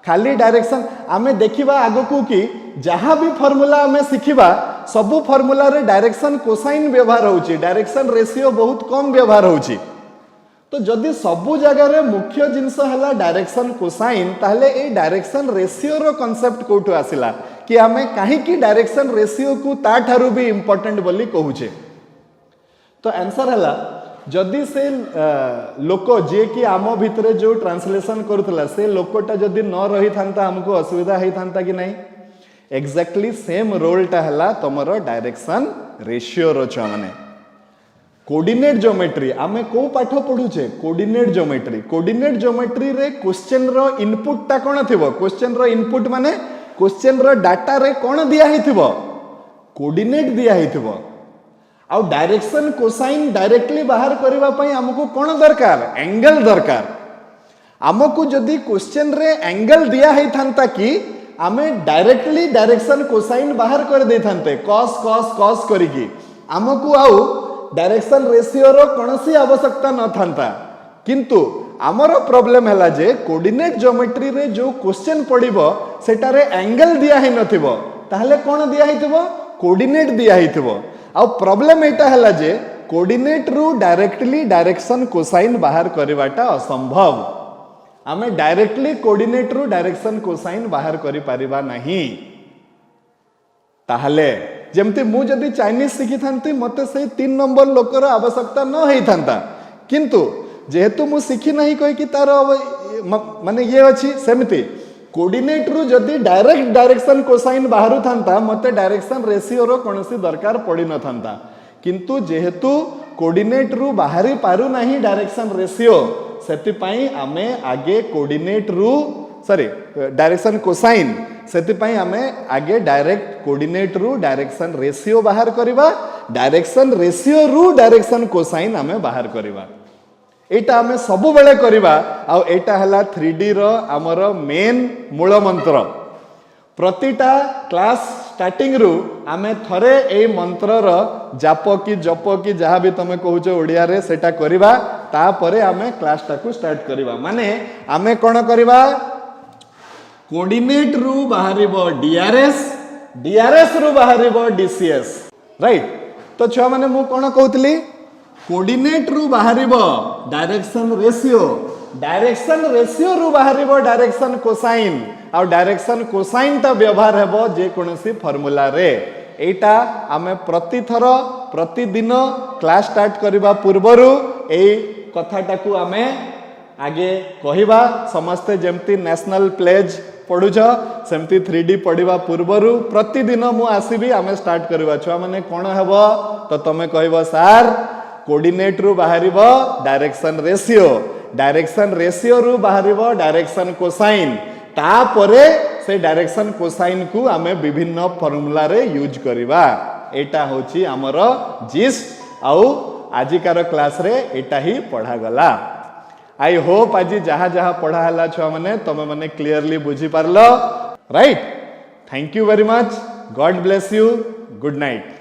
खाली डायरेक्शन आमे देखिबा आगो को कि जहाँ भी फॉर्मूला आमे सिखिबा सबु फॉर्मूला रे डायरेक्शन कोसाइन व्यवहार होउची डायरेक्शन रेशियो बहुत कम व्यवहार होउची तो जदि सबु जगह रे मुख्य जिनस हला डायरेक्शन कोसाइन ताहले ए डायरेक्शन रेशियो रो कांसेप्ट कोठु आसिला कि आमे काहे कि डायरेक्शन रेशियो को ता ठारू भी इंपोर्टेंट बोली कहूचे तो आंसर हला जदि से लोक जे कि आम भितरे जो ट्रांसलेशन करूथला से लोकटा जदि न रही थांता हमको असुविधा हेई थांता कि नहीं एक्जेक्टली सेम रोलटा हला तमरो डायरेक्शन रेशियो रो छ माने कोऑर्डिनेट ज्योमेट्री आमे को पाठ पढुचे कोऑर्डिनेट ज्योमेट्री रे क्वेश्चन रो इनपुट ता कोन थिबो क्वेश्चन रो इनपुट माने क्वेश्चन रो डाटा रे कोन दिया हिथिबो कोऑर्डिनेट दिया हिथिबो आउ डायरेक्शन कोसाइन डायरेक्टली बाहर करबा पई हमको कोन दरकार एंगल दरकार हमको जदी क्वेश्चन रे एंगल दिया हे थांता कि आमे डायरेक्टली डायरेक्शन कोसाइन बाहर कर दे थांते cos cos cos करिकी हमको आउ डायरेक्शन रेशियो रो कोनसी आवश्यकता न थांता किंतु आमर प्रॉब्लम हैला जे कोऑर्डिनेट ज्योमेट्री रे जो क्वेश्चन पड़िबो सेटा रे एंगल दिया हे नथिबो ताहले कोन दिया हिथिबो कोऑर्डिनेट दिया हिथिबो आ प्रॉब्लम एटा हैला जे कोऑर्डिनेट रु डायरेक्टली डायरेक्शन कोसाइन बाहर करवाटा असंभव आमे डायरेक्टली कोऑर्डिनेट रु डायरेक्शन कोसाइन बाहर करि परिबा नाही ताहले जेमती मु जदि चाइनीज शिखी थांती मते से 3 नंबर लोकर आवश्यकता न हेई थांता किंतु जेहेतु मु शिखी नहीं कहि कि तार माने ये अछि सेमती कोऑर्डिनेट रु जदि डायरेक्ट डायरेक्शन कोसाइन बाहरु थांता मते डायरेक्शन रेशियो रो कोनसी दरकार पड़ी न थांता किंतु जेहेतु कोऑर्डिनेट रु बाहरी पारु नाही डायरेक्शन रेशियो सेति पई आमे आगे कोऑर्डिनेट रु सॉरी डायरेक्शन कोसाइन सेति पई आमे आगे डायरेक्ट कोऑर्डिनेट रु डायरेक्शन रेशियो बाहर करबा डायरेक्शन रेशियो रु डायरेक्शन कोसाइन आमे बाहर करबा एटा आमे सबु बेले करबा आ एटा हला 3D रो हमर मेन मूल मंत्र प्रतिटा क्लास स्टार्टिंग रु आमे थरे ए मंत्र रो जाप की जप की जहाँ भी तमे कहूछ ओडिया रे सेटा करबा ता परे आमे क्लास टाकू स्टार्ट करबा माने आमे कोन करबा कोऑर्डिनेट रु बाहरिबो डीआरएस रु बाहरिबो डीसीएस राइट तो छुआ माने मु कोन कहउतली कोऑर्डिनेट रु बाहरिबो डायरेक्शन रेशियो रु बाहरिबो डायरेक्शन कोसाइन आ डायरेक्शन कोसाइन ता व्यवहार हेबो जे कोनसी फार्मूला रे एटा आमे प्रतिदिन क्लास स्टार्ट करबा पूर्वरु ए कथाटाकू आमे आगे कहिबा समस्ते जेमती नेशनल प्लेज पढुछ सेमती 3D पढ़िबा पूर्वरु प्रतिदिन मु आसीबी आमे स्टार्ट करबा छुआ माने कोन हेबो तो तमे कहबो सर कोऑर्डिनेट रु बाहरिबो डायरेक्शन रेशियो रु बाहरिबो डायरेक्शन कोसाइन ता परे से डायरेक्शन कोसाइन को आमे विभिन्न फार्मूला रे यूज करबा एटा होची हमरो जिस्ट आउ आजिकार क्लास रे एटा ही पढ़ा गला आई होप आज जहाँ जहाँ पढ़ा है छुआ मैंने तुम मैंने क्लीयरली बुझी पारल right. Thank you very much. God bless you. Good night.